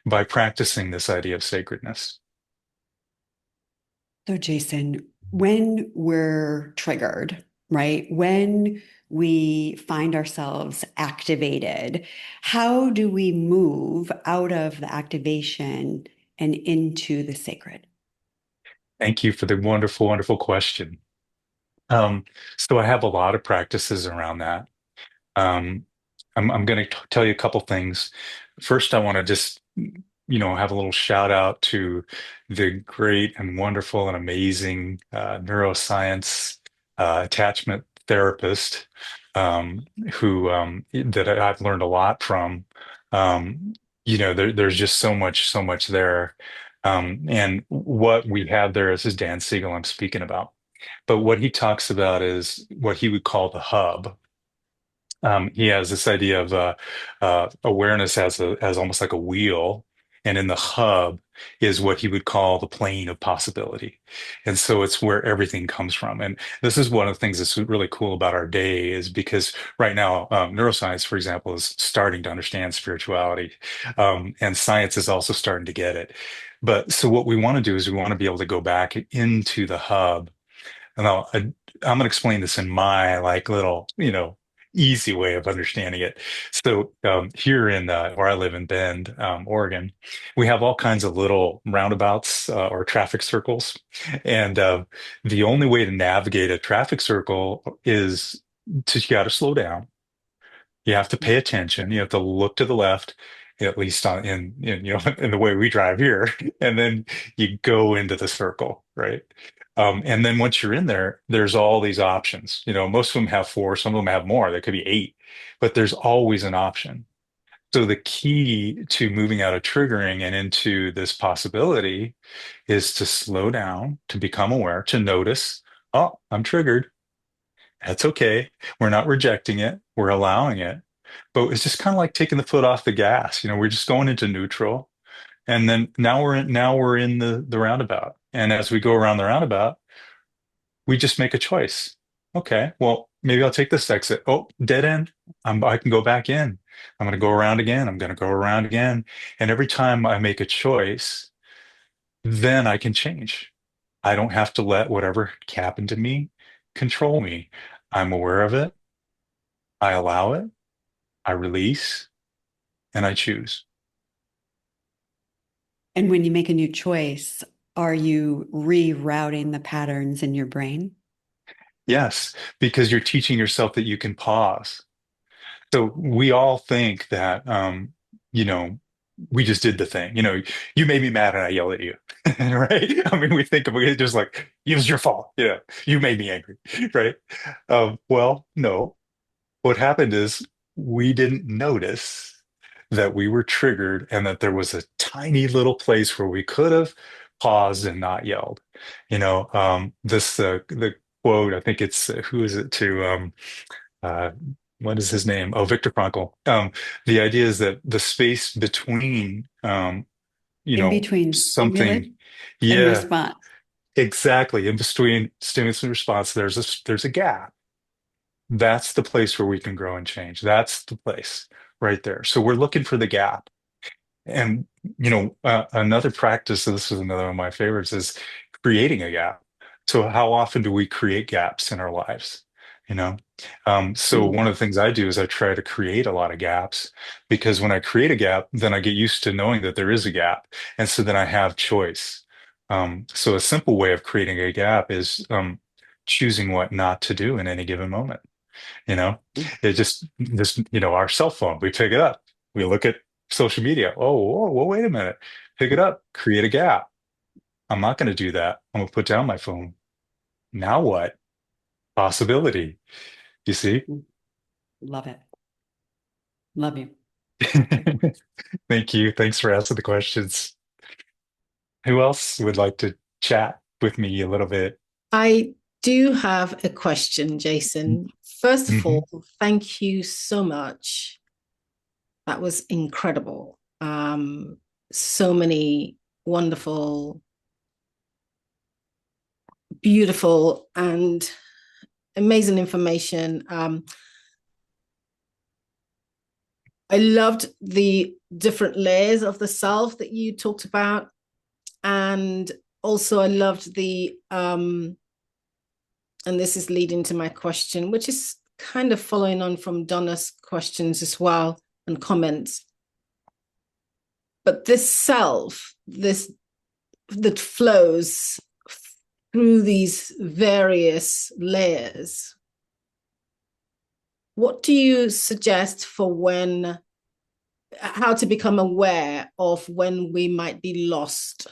by practicing this idea of sacredness. So, Jason, when we're triggered, right? When we find ourselves activated, how do we move out of the activation and into the sacred? Thank you for the wonderful, wonderful question. So I have a lot of practices around that. Um, I'm going to tell you a couple things. First, I want to just, you know, have a little shout out to the great and wonderful and amazing neuroscience attachment therapist, who that I've learned a lot from. You know, there's just so much there. And what we have there is Dan Siegel I'm speaking about. But what he talks about is what he would call the hub. He has this idea of awareness as almost like a wheel, and in the hub is what he would call the plane of possibility. And so it's where everything comes from. And this is one of the things that's really cool about our day, is because right now, neuroscience, for example, is starting to understand spirituality, and science is also starting to get it. But so what we want to do is we want to be able to go back into the hub. And I'm going to explain this in my like little, you know, easy way of understanding it. So here in where I live in Bend, Oregon, we have all kinds of little roundabouts or traffic circles, and the only way to navigate a traffic circle is to, you got to slow down. You have to pay attention. You have to look to the left, at least in the way we drive here, and then you go into the circle, right? And then once you're in there, there's all these options. Most of them have four, some of them have more. There could be eight, but there's always an option. So the key to moving out of triggering and into this possibility is to slow down, to become aware, to notice, oh, I'm triggered. That's okay. We're not rejecting it. We're allowing it. But it's just kind of like taking the foot off the gas. We're just going into neutral. And then now we're in the roundabout. And as we go around the roundabout, we just make a choice. Okay, well, maybe I'll take this exit. Oh, dead end. I can go back in. I'm going to go around again. I'm going to go around again. And every time I make a choice, then I can change. I don't have to let whatever happened to me control me. I'm aware of it. I allow it. I release and I choose. And when you make a new choice, are you rerouting the patterns in your brain? Yes, because you're teaching yourself that you can pause. So we all think that, you know, we just did the thing. You made me mad and I yelled at you, right? I mean, we think of it just like it was your fault. You made me angry, right? Well, no. What happened is we didn't notice that we were triggered and that there was a tiny little place where we could have paused and not yelled. This the quote. I think it's who is it to uh, what is his name? Oh, Viktor Frankl. The idea is that the space between In between stimulus something, and yeah, response. exactly. In between stimulus and response, there's a gap. That's the place where we can grow and change. That's the place right there. So we're looking for the gap. And, another practice, and this is another one of my favorites, is creating a gap. So how often do we create gaps in our lives? You know, so one of the things I do is I try to create a lot of gaps because when I create a gap, then I get used to knowing that there is a gap. And so then I have choice. So a simple way of creating a gap is choosing what not to do in any given moment. It just our cell phone, we pick it up, we look at social media. Oh, well, wait a minute. Pick it up, create a gap. I'm not going to do that. I'm going to put down my phone. Now what? Possibility. You see? Love it. Love you. Thank you. Thanks for asking the questions. Who else would like to chat with me a little bit? I do have a question, Jason. First of Mm-hmm. all, thank you so much. That was incredible. So many wonderful, beautiful, and amazing information. I loved the different layers of the self that you talked about. And also I loved and this is leading to my question, which is kind of following on from Donna's questions as well and comments. But this self, that flows through these various layers, what do you suggest for how to become aware of when we might be lost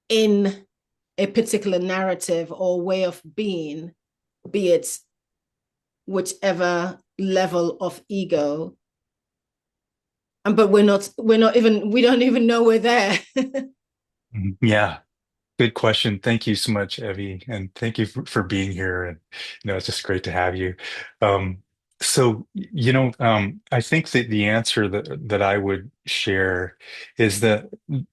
in a particular narrative or way of being, be it whichever level of ego, but we don't even know we're there. Yeah. Good question. Thank you so much, Evie, and thank you for being here. And it's just great to have you. I think that the answer that I would share is that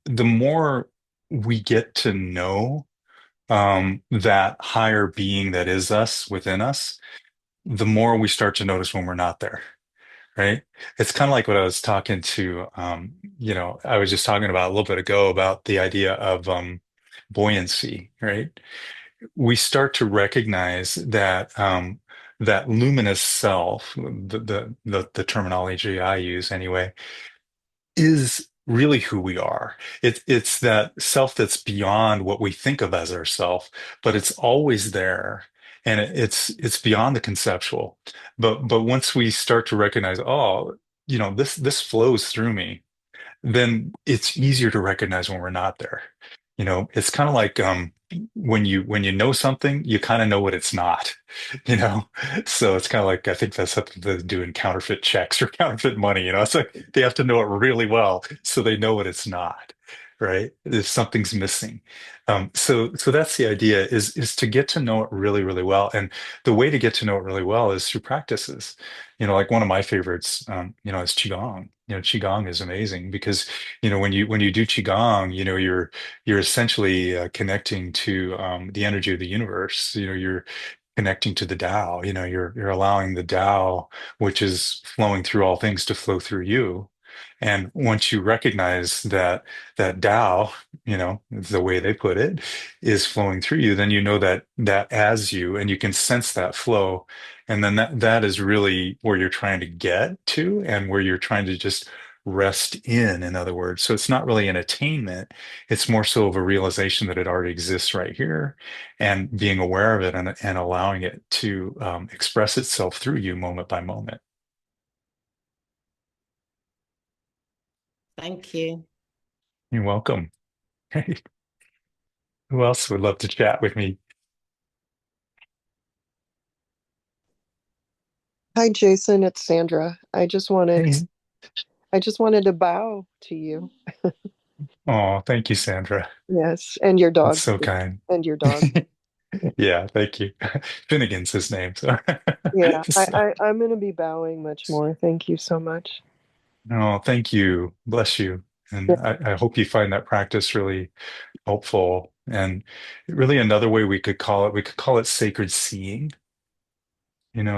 the more we get to know that higher being that is us within us, the more we start to notice when we're not there. Right? It's kind of like what I was talking to, I was just talking about a little bit ago about the idea of buoyancy, right? We start to recognize that that luminous self, the terminology I use anyway, is really who we are. It's that self that's beyond what we think of as ourself, but it's always there. And it's beyond the conceptual. But once we start to recognize, oh, this flows through me, then it's easier to recognize when we're not there. It's kind of like when you know something, you kind of know what it's not, you know. So it's kind of like I think that's something to do in counterfeit checks or counterfeit money. It's like they have to know it really well so they know what it's not, right? If something's missing. So that's the idea is to get to know it really, really well. And the way to get to know it really well is through practices. Like one of my favorites, is Qigong. Qigong is amazing because when you do qigong, you're essentially connecting to the energy of the universe. You're connecting to the Tao. You're allowing the Tao, which is flowing through all things, to flow through you. And once you recognize that Tao, the way they put it, is flowing through you, then you know that as you, and you can sense that flow. And then that is really where you're trying to get to, and where you're trying to just rest in other words. So it's not really an attainment. It's more so of a realization that it already exists right here, and being aware of it, and allowing it to express itself through you moment by moment. Thank you. You're welcome. Who else would love to chat with me? Hi, Jason. It's Sandra. Hey. I just wanted to bow to you. Oh, thank you, Sandra. Yes, and your That's dog. so kind. And your dog. Yeah, thank you. Finnegan's his name. So, Yeah, so I'm going to be bowing much more. Thank you so much. no, thank you. Bless you. And Yeah. I hope you find that practice really helpful. And really another way we could call it sacred seeing.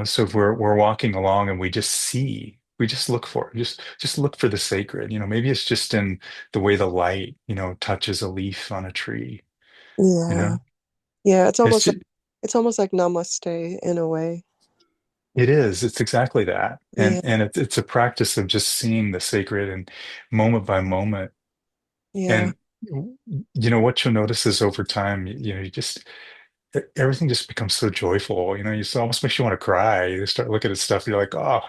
So if we're walking along and we just see, we just look for it, just look for the sacred. Maybe it's just in the way the light, touches a leaf on a tree, you Yeah. know. Yeah, It's it's almost like namaste in a way. It is. It's exactly that. And Yeah. and it's a practice of just seeing the sacred and moment by moment. Yeah. And what you'll notice is over time, you just everything just becomes so joyful. It almost makes you want to cry. You start looking at stuff, you're like, oh,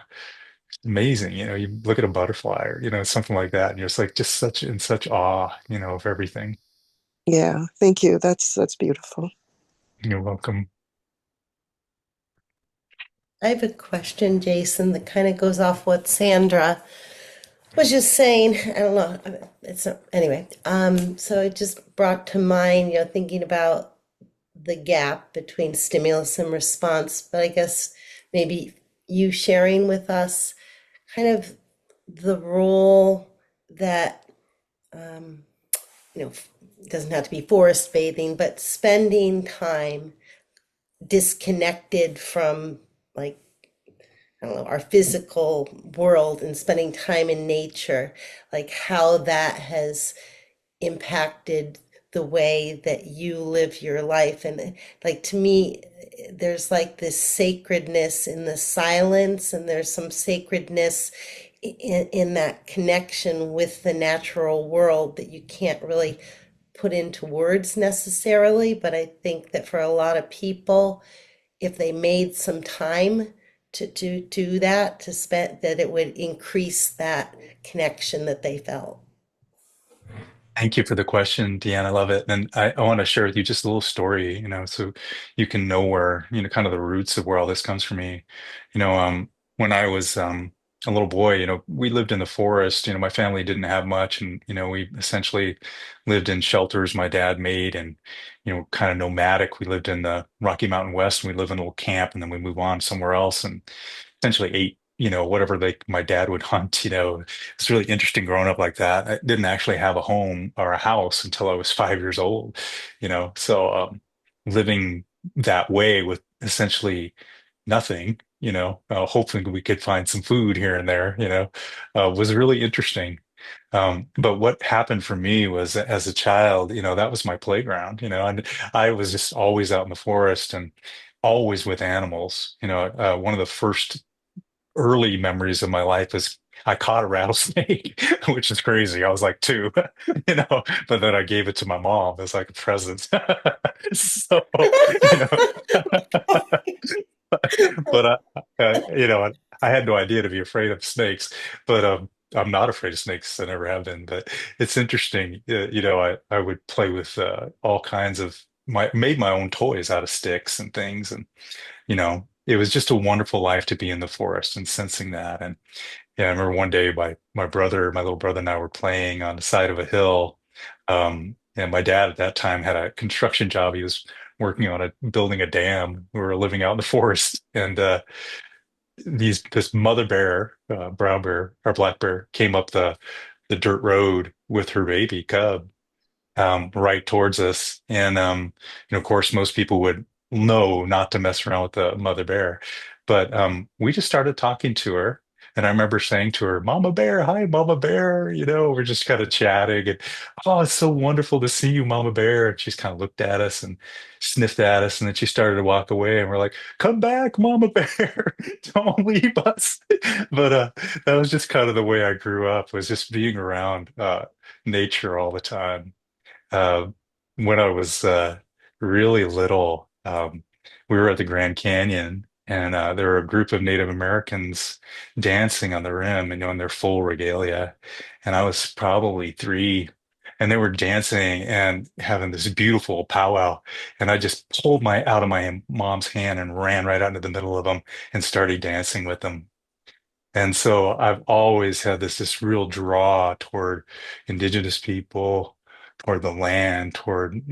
it's amazing. You look at a butterfly or, something like that, and you're just like just such in such awe, of everything. Yeah. Thank you. That's beautiful. You're welcome. I have a question, Jason, that kind of goes off what Sandra was just saying. I don't know. It's not, anyway. So it just brought to mind, thinking about the gap between stimulus and response. But I guess maybe you sharing with us kind of the role that, it doesn't have to be forest bathing, but spending time disconnected from, like, I don't know, our physical world and spending time in nature, like how that has impacted the way that you live your life. And like to me, there's like this sacredness in the silence, and there's some sacredness in that connection with the natural world that you can't really put into words necessarily. But I think that for a lot of people, if they made some time to do that, to spend, that it would increase that connection that they felt. Thank you for the question, Deanne. I love it. And I want to share with you just a little story, so you can know where, kind of the roots of where all this comes from me. When I was a little boy, we lived in the forest. My family didn't have much, and we essentially lived in shelters my dad made, and kind of nomadic. We lived in the Rocky Mountain West, and we live in a little camp, and then we move on somewhere else, and essentially ate, whatever my dad would hunt. It's really interesting growing up like that. I didn't actually have a home or a house until I was 5 years old, so living that way with essentially nothing, hoping we could find some food here and there, was really interesting. But what happened for me was as a child, that was my playground, and I was just always out in the forest and always with animals. One of the first early memories of my life is I caught a rattlesnake, which is crazy. I was like two, but then I gave it to my mom as like a present. So, you know, but I I had no idea to be afraid of snakes, but I'm not afraid of snakes. I never have been. But it's interesting. I would play with all kinds of made my own toys out of sticks and things, and it was just a wonderful life to be in the forest and sensing that. And yeah, I remember one day my little brother and I were playing on the side of a hill. And my dad at that time had a construction job. He was working on building a dam. We were living out in the forest, and this mother bear, brown bear or black bear, came up the dirt road with her baby cub, right towards us. And of course, most people would know not to mess around with the mother bear, but we just started talking to her. And I remember saying to her, "Mama Bear, hi, Mama Bear." We're just kind of chatting, and oh, it's so wonderful to see you, Mama Bear. And she's kind of looked at us and sniffed at us, and then she started to walk away. And we're like, "Come back, Mama Bear, don't leave us." But that was just kind of the way I grew up, was just being around nature all the time. uh, when I was really little, we were at the Grand Canyon, and there were a group of Native Americans dancing on the rim, in their full regalia. And I was probably 3, and they were dancing and having this beautiful powwow. And I just pulled my out of my mom's hand and ran right out into the middle of them and started dancing with them. And so I've always had this real draw toward indigenous people, toward the land, toward,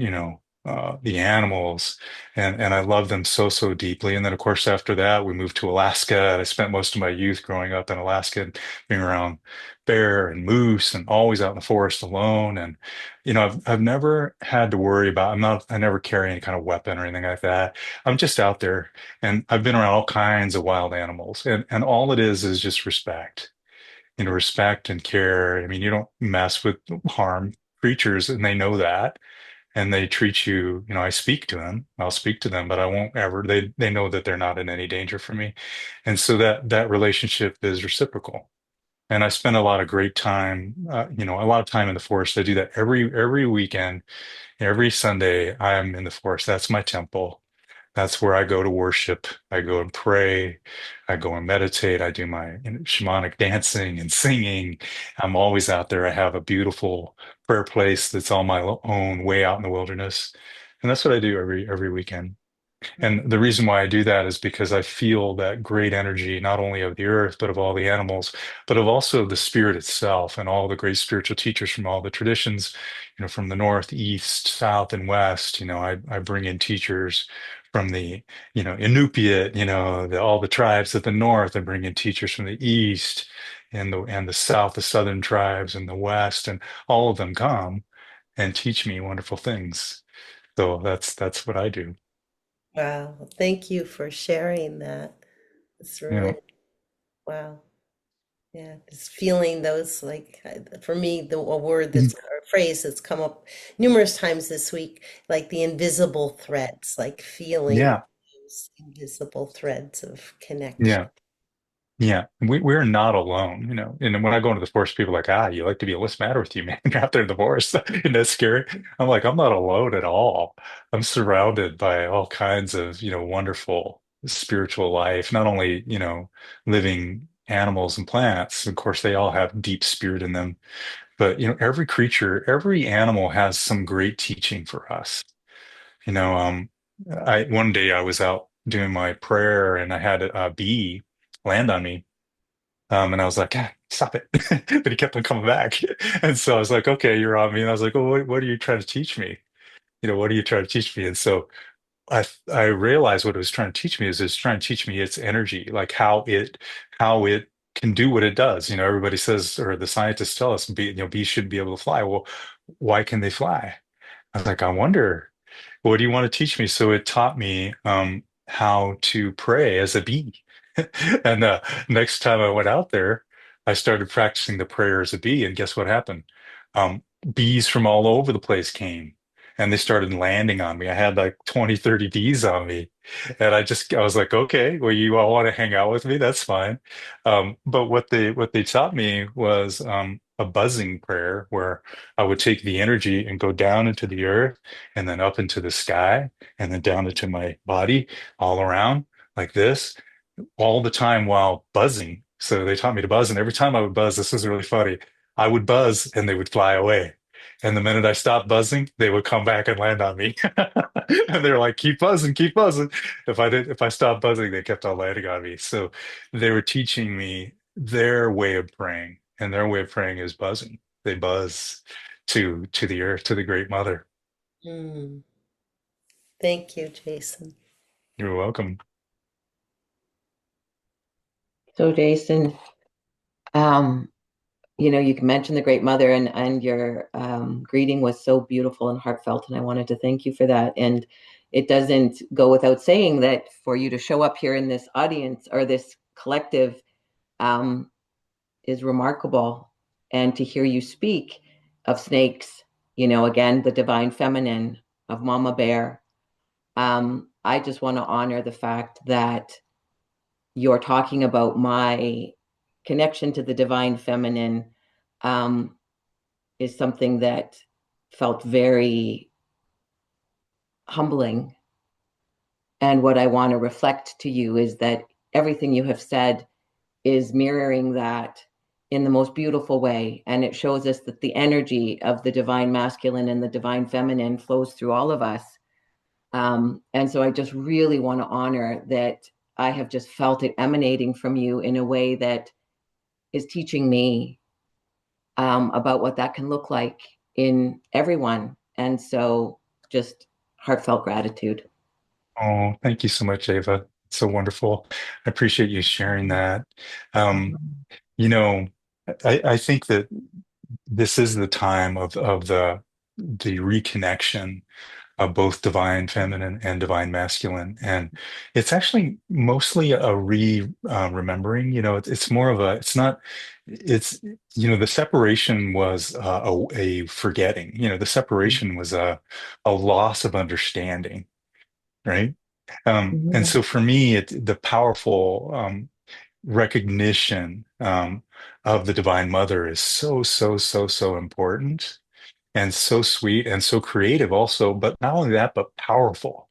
the animals. And I love them so, so deeply. And then, of course, after that, we moved to Alaska. And I spent most of my youth growing up in Alaska and being around bear and moose and always out in the forest alone. And, I've never had to worry about, I never carry any kind of weapon or anything like that. I'm just out there, and I've been around all kinds of wild animals, and all it is just respect, respect and care. I mean, you don't mess with harm creatures, and they know that, and they treat you, I speak to them, I'll speak to them, but I won't ever, they know that they're not in any danger for me. And so that relationship is reciprocal. And I spend a lot of great time, a lot of time in the forest. I do that every weekend. Every Sunday, I'm in the forest. That's my temple. That's where I go to worship. I go and pray. I go and meditate. I do my shamanic dancing and singing. I'm always out there. I have a beautiful prayer place that's on my own, way out in the wilderness. And that's what I do every weekend. And the reason why I do that is because I feel that great energy, not only of the earth, but of all the animals, but of also the spirit itself, and all the great spiritual teachers from all the traditions, from the north, east, south, and west. I bring in teachers from the, Inupiat, all the tribes at the north. I bring in teachers from the east and the south, the southern tribes, and the west, and all of them come and teach me wonderful things. So that's what I do. Wow. Thank you for sharing that. It's really, Yeah. wow. Yeah, just feeling those, like, for me, a word that's, or a phrase that's come up numerous times this week, like the invisible threads, like feeling Yeah. those invisible threads of connection. Yeah. Yeah. We're not alone, And when I go into the forest, people are like, you like to be, what's the matter with you, man? You're out there in the forest. Isn't that scary? I'm like, I'm not alone at all. I'm surrounded by all kinds of, wonderful spiritual life, not only, living animals and plants. Of course, they all have deep spirit in them. But, every creature, every animal has some great teaching for us. You know, um, I one day I was out doing my prayer, and I had a bee land on me. And I was like, "Ah, stop it." But he kept on coming back. And so I was like, "Okay, you're on me." And I was like, "Oh, what are you trying to teach me? What are you trying to teach me?" And so I realized what it was trying to teach me is it's trying to teach me its energy, like how it can do what it does. Everybody says, or the scientists tell us, bees should be able to fly. Well, why can they fly? I was like, I wonder, what do you want to teach me? So it taught me how to pray as a bee. And next time I went out there, I started practicing the prayer as a bee. And guess what happened? Um, Bees from all over the place came, and they started landing on me. I had like 20, 30 bees on me. And I was like, okay, well, you all want to hang out with me? That's fine. But what they taught me was a buzzing prayer, where I would take the energy and go down into the earth, and then up into the sky, and then down into my body, all around like this. all the time while buzzing. So they taught me to buzz, and every time I would buzz, this is really funny. I would buzz and they would fly away. And the minute I stopped buzzing, they would come back and land on me. And they're like, keep buzzing, keep buzzing. If I stopped buzzing, they kept on landing on me. So they were teaching me their way of praying, and their way of praying is buzzing. They buzz to the earth, to the Great Mother. Mm. Thank you, Jason. You're welcome. So, Jason, you mentioned the Great Mother, and your greeting was so beautiful and heartfelt, and I wanted to thank you for that. And it doesn't go without saying that for you to show up here in this audience or this collective is remarkable. And to hear you speak of snakes, again, the divine feminine of Mama Bear, I just want to honor the fact that you're talking about my connection to the divine feminine is something that felt very humbling. And what I want to reflect to you is that everything you have said is mirroring that in the most beautiful way. And it shows us that the energy of the divine masculine and the divine feminine flows through all of us. And so I just really want to honor that I have just felt it emanating from you in a way that is teaching me about what that can look like in everyone. And so just heartfelt gratitude. Oh, thank you so much, Ava. It's so wonderful. I appreciate you sharing that. Um, you know, I think that this is the time of the reconnection of both divine feminine and divine masculine, and it's actually mostly a remembering. It's more of a. It's not. It's the separation was a forgetting. The separation was a loss of understanding, right? And so for me, the powerful recognition of the Divine Mother is so, so, so, so important and so sweet and so creative also, but not only that, but powerful,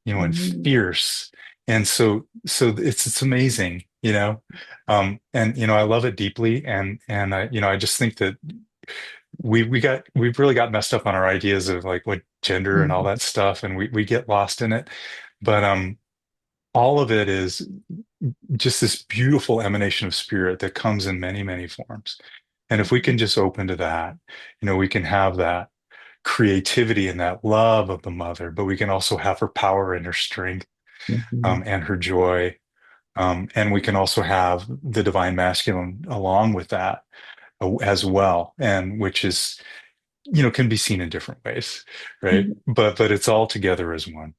and fierce. And so it's amazing, and I love it deeply. And I just think that we've really got messed up on our ideas of like what gender and all that stuff, and we get lost in it. But all of it is just this beautiful emanation of spirit that comes in many, many forms. And if we can just open to that, we can have that creativity and that love of the mother, but we can also have her power and her strength, and her joy. And we can also have the divine masculine along with that as well, and which is, can be seen in different ways, right? But it's all together as one.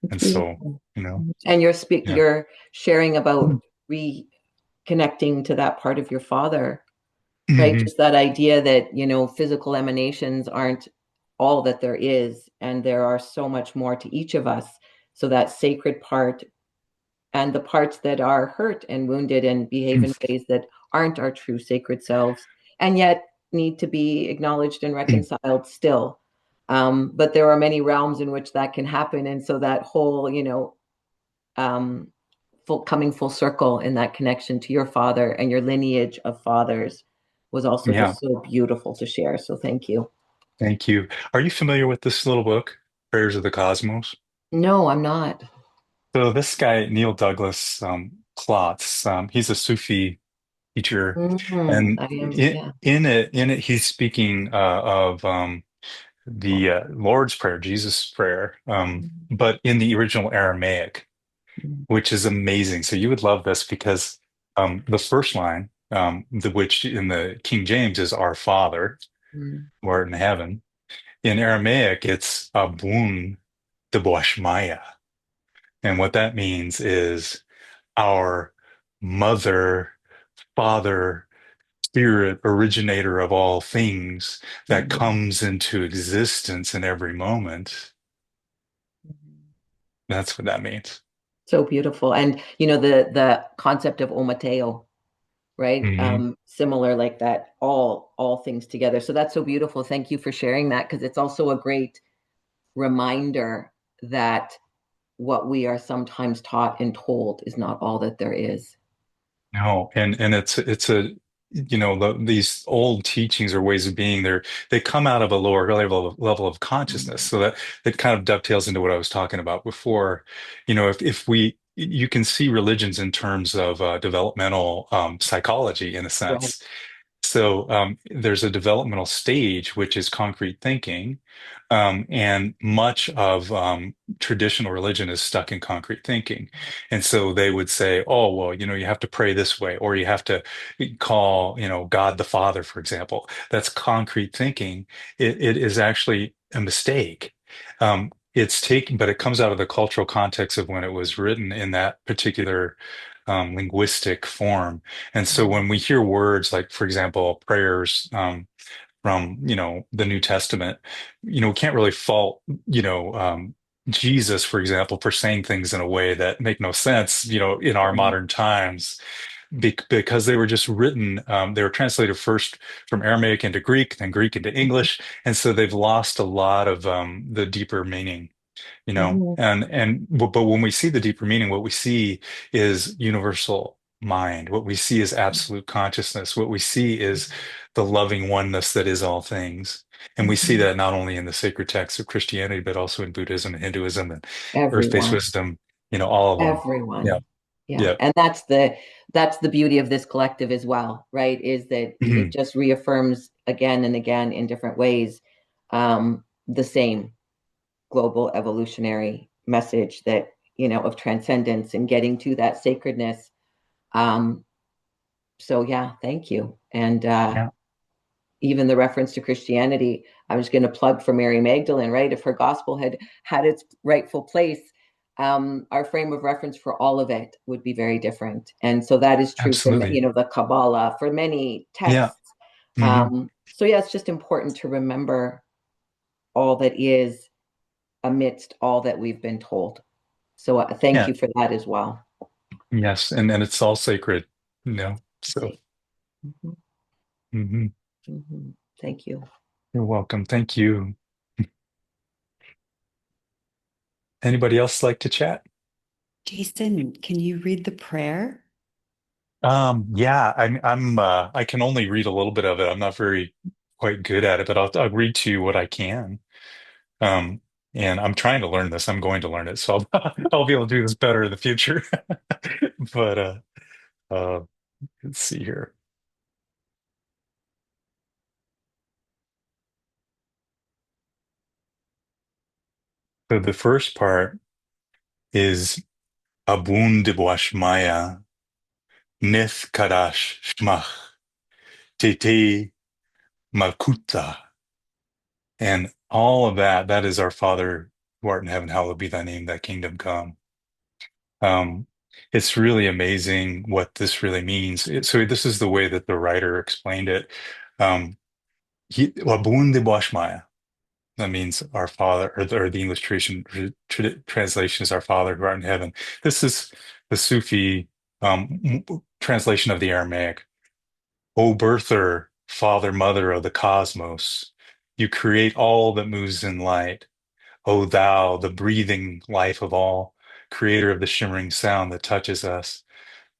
And so, And yeah. you're sharing about reconnecting to that part of your father, right? Just that idea that, physical emanations aren't all that there is, and there are so much more to each of us. So that sacred part and the parts that are hurt and wounded and behave in ways that aren't our true sacred selves, and yet need to be acknowledged and reconciled still. But there are many realms in which that can happen. And so that whole, coming full circle in that connection to your father and your lineage of fathers was also Yeah. just so beautiful to share. So thank you. Thank you. Are you familiar with this little book, Prayers of the Cosmos? No, I'm not. So this guy, Neil Douglas Klotz, he's a Sufi teacher, and I am, in, yeah. in it, he's speaking of the Lord's Prayer, Jesus' prayer, but in the original Aramaic, which is amazing. So you would love this because the first line, which in the King James is Our Father, who art in heaven. In Aramaic, it's Abun de Boashmaya. And what that means is our mother, father, spirit, originator of all things that comes into existence in every moment. That's what that means. So beautiful. And the concept of omateo, right? Similar like that, all things together. So that's so beautiful. Thank you for sharing that, because it's also a great reminder that what we are sometimes taught and told is not all that there is. No, and it's a these old teachings or ways of being there, they come out of a lower level of consciousness. So that it kind of dovetails into what I was talking about before. If we you can see religions in terms of developmental psychology in a Right. sense. So there's a developmental stage, which is concrete thinking, and much of traditional religion is stuck in concrete thinking. And so they would say, "Oh, well, you have to pray this way, or you have to call, God the Father, for example." That's concrete thinking. It is actually a mistake. It's taken, but it comes out of the cultural context of when it was written in that particular linguistic form. And so when we hear words like, for example, prayers from, the New Testament, we can't really fault, Jesus, for example, for saying things in a way that make no sense, in our modern times, because they were just written, they were translated first from Aramaic into Greek, then Greek into English. And so they've lost a lot of the deeper meaning. Mhm. But when we see the deeper meaning, what we see is universal mind. What we see is absolute consciousness. What we see is the loving oneness that is all things. And we see Mhm. that not only in the sacred texts of Christianity, but also in Buddhism and Hinduism and earth-based Everyone. wisdom, all of them. Yeah. Everyone. Yeah. Yeah. And that's the beauty of this collective as well, right? Is that it Mhm. just reaffirms again and again in different ways the same global evolutionary message that, of transcendence and getting to that sacredness. Um, so yeah, thank you. And Yeah. even the reference to Christianity, I was going to plug for Mary Magdalene, right? If her gospel had had its rightful place, our frame of reference for all of it would be very different. And so that is true for, Absolutely. the Kabbalah, for many Yeah. texts. Hmm. So yeah, it's just important to remember all that is amidst all that we've been told. So thank Yeah. you for that as well. Yes. And it's all sacred, so. See. Mhm. Mhm. Mhm. Thank you. You're welcome. Thank you. Anybody else like to chat? Jason, can you read the prayer? Yeah, I can only read a little bit of it. I'm not very quite good at it, but I'll read to you what I can. Um, and I'm trying to learn this. I'm going to learn it, so I'll be able to do this better in the future. But uh, let's see here. So the first part is Abun Dibwashmaya Nith Kadash Shmach Tete Malkuta. And all of that is our Father who art in heaven, hallowed be thy name, thy kingdom come. Um, it's really amazing what this really means. So this is the way that the writer explained it. Um, Wabun de Boashmaya. That means our Father, or the English translation is our Father who art in heaven. This is the Sufi translation of the Aramaic. O birther, father, mother of the cosmos, you create all that moves in light. O thou, the breathing life of all, creator of the shimmering sound that touches us,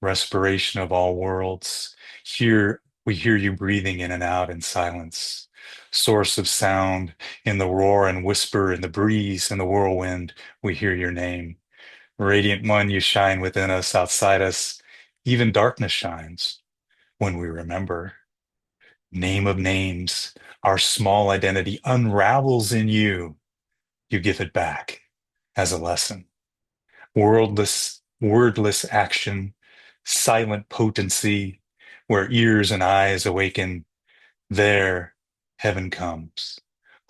respiration of all worlds. Here we hear you breathing in and out in silence. Source of sound, in the roar and whisper, in the breeze and the whirlwind, we hear your name. Radiant one, you shine within us, outside us. Even darkness shines when we remember. Name of names, our small identity unravels in you. You give it back as a lesson. Wordless action, silent potency, where ears and eyes awaken, there heaven comes.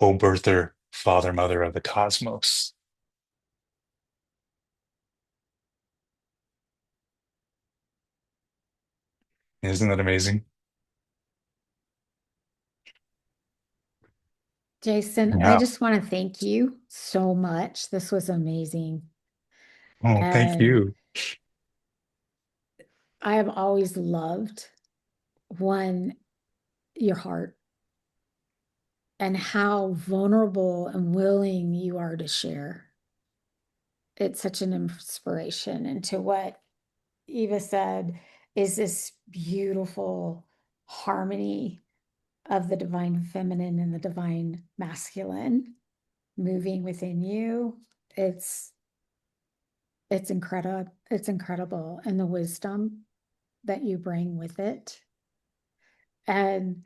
O birther, father, mother of the cosmos. Isn't that amazing? Jason, I Yeah. just want to thank you so much. This was amazing. Oh, thank And you. I have always loved your heart and how vulnerable and willing you are to share. it's such an inspiration into what Eva said is this beautiful harmony of the divine feminine and the divine masculine moving within you. It's incredible. It's incredible. And the wisdom that you bring with it. And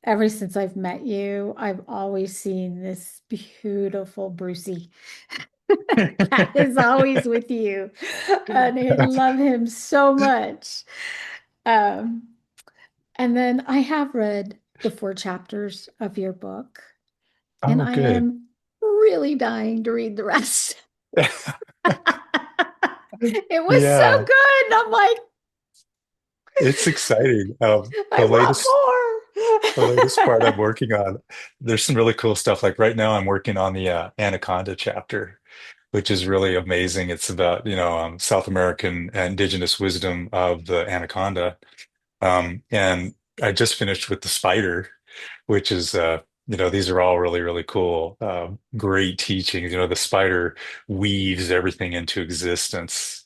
ever since I've met you, I've always seen this beautiful Brucey that is always with you. And I love him so much. And then I have read the 4 chapters of your book, and Oh, I good. am really dying to read the rest. It was so Yeah, good. I'm like, it's exciting. I want The latest part I'm more. working on, there's some really cool stuff. Like right now, I'm working on the Anaconda chapter, which is really amazing. It's about, South American indigenous wisdom of the anaconda. And I just finished with the spider, which is, these are all really, really cool, great teachings. The spider weaves everything into existence,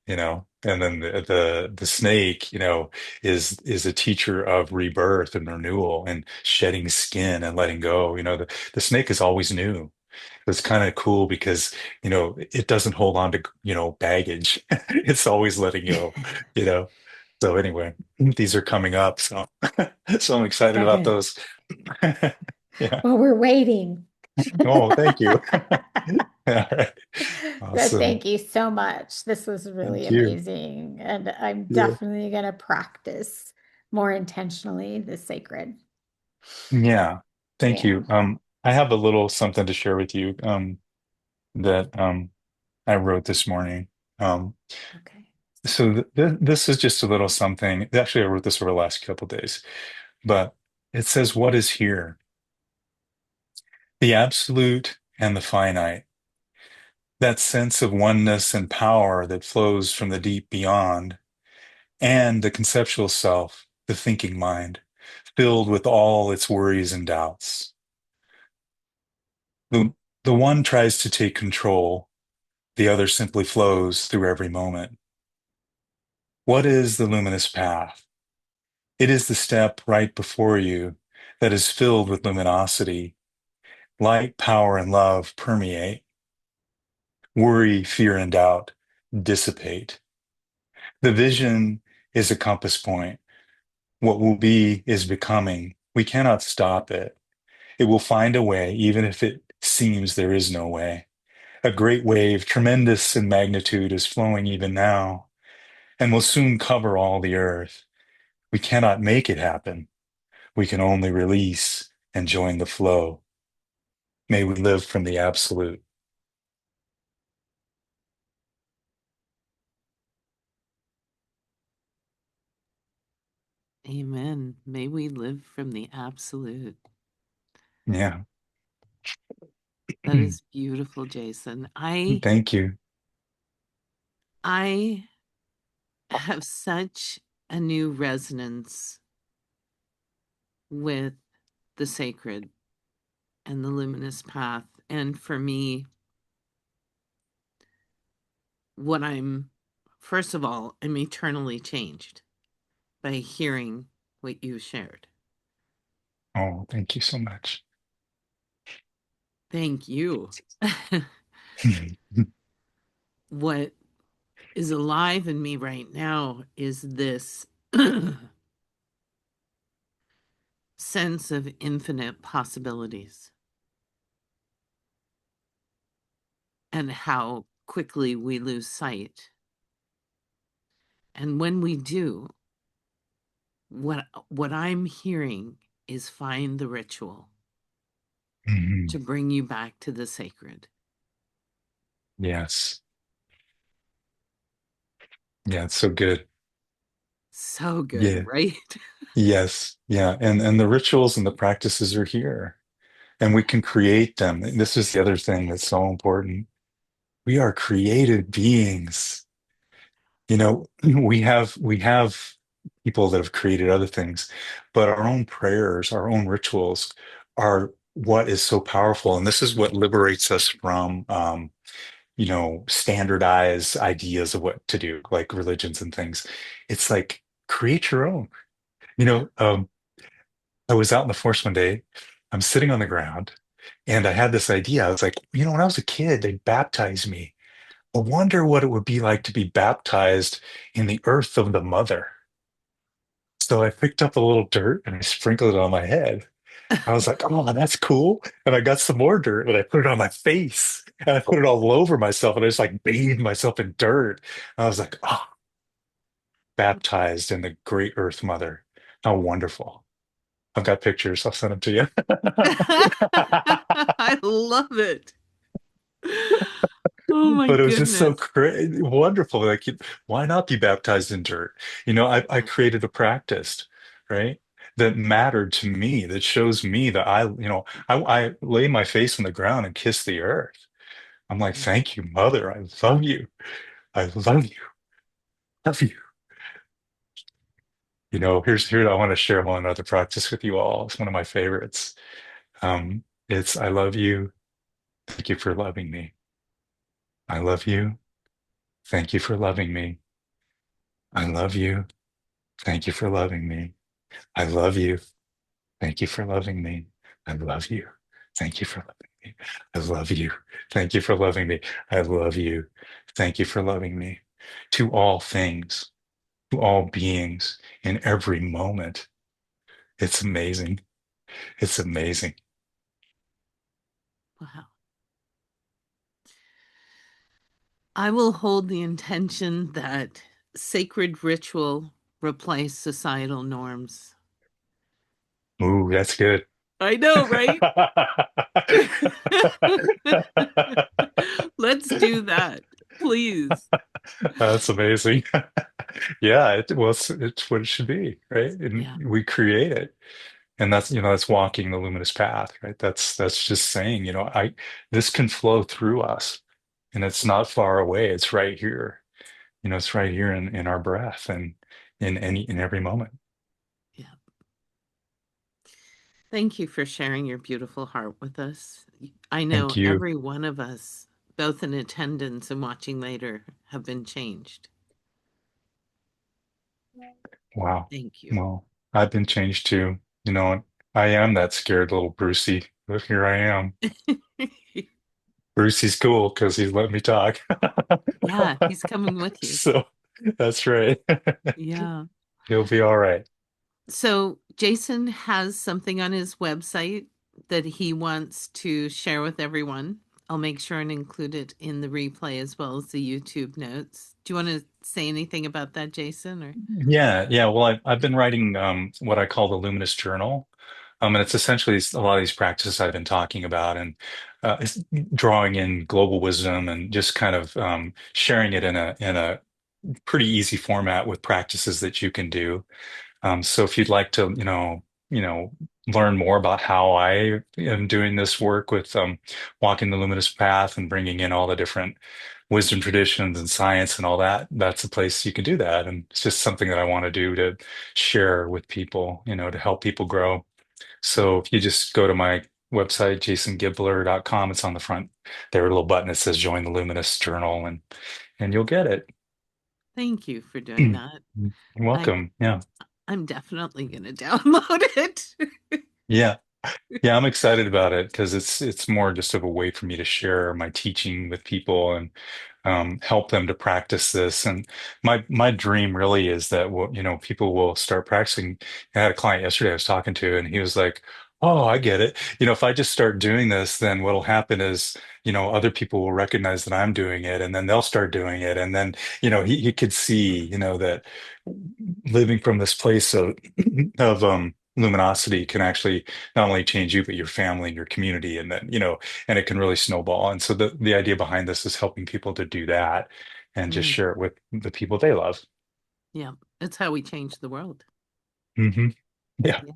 and then the snake, is a teacher of rebirth and renewal and shedding skin and letting go. The snake is always new. It's kind of cool because, it doesn't hold on to, baggage. It's always letting go, you know. So anyway, these are coming up, so so I'm excited about Good. those. Yeah. Well, we're waiting. Oh, thank you. All right. But Awesome. thank you so much. This was really Thank you. amazing. And I'm Yeah. definitely going to practice more intentionally the sacred. Yeah. Thank Yeah. you. I have a little something to share with you that I wrote this morning. Um, Okay. so this is just a little something. Actually, I wrote this over the last couple days, but it says, "What is here? The absolute and the finite. That sense of oneness and power that flows from the deep beyond, and the conceptual self, the thinking mind, filled with all its worries and doubts. The one tries to take control, the other simply flows through every moment. What is the luminous path? It is the step right before you that is filled with luminosity. Light, power, and love permeate. Worry, fear, and doubt dissipate. The vision is a compass point. What will be is becoming. We cannot stop it. It will find a way, even if it seems there is no way. A great wave, tremendous in magnitude, is flowing even now and will soon cover all the earth. We cannot make it happen. We can only release and join the flow. May we live from the absolute." Amen. May we live from the absolute. Yeah. That is beautiful, Jason. Thank you. I have such a new resonance with the sacred and the luminous path. And for me, first of all, I'm eternally changed by hearing what you shared. Oh, thank you so much. Thank you. What is alive in me right now is this sense of infinite possibilities and how quickly we lose sight. And when we do, what I'm hearing is find the ritual Mhm. to bring you back to the sacred. Yes. Yeah, it's so good. So good, Yeah. right? Yes. Yeah. And the rituals and the practices are here, and we can create them. And this is the other thing that's so important. We are created beings. We have people that have created other things, but our own prayers, our own rituals are what is so powerful. And this is what liberates us from standardized ideas of what to do, like religions and things. It's like create your own. You Yeah. know, I was out in the forest one day. I'm sitting on the ground, and I had this idea. I was like, when I was a kid, they baptized me. I wonder what it would be like to be baptized in the earth of the mother. So I picked up a little dirt and I sprinkled it on my head. I was like, oh, that's cool. And I got some more dirt and I put it on my face and I put it all over myself and I just like bathed myself in dirt. And I was like, oh, baptized in the great earth mother. How wonderful. I've got pictures. I'll send them to you. I love it. Oh my But it was just so goodness. wonderful. Like, why not be baptized in dirt? I created a practice, right? That mattered to me, that shows me that I lay my face on the ground and kiss the earth. I'm like, thank you, mother. I love you. I love you. Love you. Here, I want to share one other practice with you all. It's one of my favorites. It's I love you. Thank you for loving me. I love you. Thank you for loving me. I love you. Thank you for loving me. I love you. Thank you for loving me. I love you. Thank you for loving me. I love you. Thank you for loving me. I love you. Thank you for loving me. To all things, to all beings, in every moment. It's amazing. It's amazing. Wow. I will hold the intention that sacred ritual replace societal norms. Ooh, that's good. I know, right? Let's do that, please. That's amazing. Yeah, it's what it should be, right? And Yeah. we create it. And that's walking the luminous path, right? That's just saying, this can flow through us and it's not far away. It's right here. It's right here in our breath and in every moment. Yeah. Thank you for sharing your beautiful heart with us. I know Thank you. every one of us, both in attendance and watching later, have been changed. Wow. Thank you. Well, I've been changed too. I am that scared little Brucey, but here I am. Brucey's cool because he's let me talk. Yeah, he's coming with you. So that's right. Yeah. He'll be all right. So Jason has something on his website that he wants to share with everyone. I'll make sure and include it in the replay as well as the YouTube notes. Do you want to say anything about that, Jason? Or Yeah, yeah. Well, I've been writing what I call the Luminous Journal, and it's essentially a lot of these practices I've been talking about, and it's drawing in global wisdom and just kind of sharing it in a pretty easy format with practices that you can do. So if you'd like to, learn more about how I am doing this work with walking the luminous path and bringing in all the different wisdom traditions and science and all that, that's a place you can do that. And it's just something that I want to do to share with people, to help people grow. So if you just go to my website, jasongibler.com, it's on the front there, a little button that says join the Luminous Journal and you'll get it. thank you for doing that. You're welcome. Yeah. I'm definitely going to download it. Yeah. Yeah, I'm excited about it because it's more just of a way for me to share my teaching with people and help them to practice this. And my dream really is that people will start practicing. I had a client yesterday I was talking to, and he was like, "Oh, I get it. If I just start doing this, then what'll happen is, other people will recognize that I'm doing it, and then they'll start doing it, and then, he could see, that living from this place of luminosity can actually not only change you, but your family and your community. And then, and it can really snowball. And so the idea behind this is helping people to do that and just Mm, share it with the people they love. yeah, it's how we change the world. Hmm. Yeah. Yeah.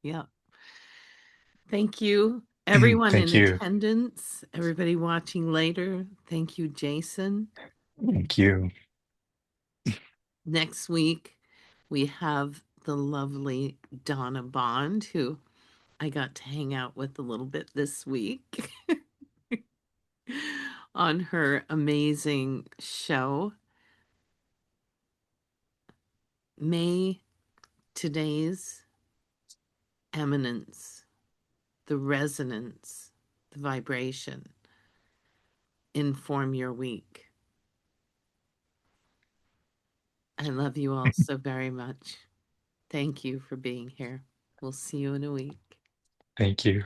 Yeah. Thank you, everyone Thank in you. attendance, everybody watching later. Thank you, Jason. Thank you. Next week, we have the lovely Donna Bond, who I got to hang out with a little bit this week. on her amazing show. May today's eminence, the resonance, the vibration inform your week. I love you all so very much. Thank you for being here. We'll see you in a week. Thank you.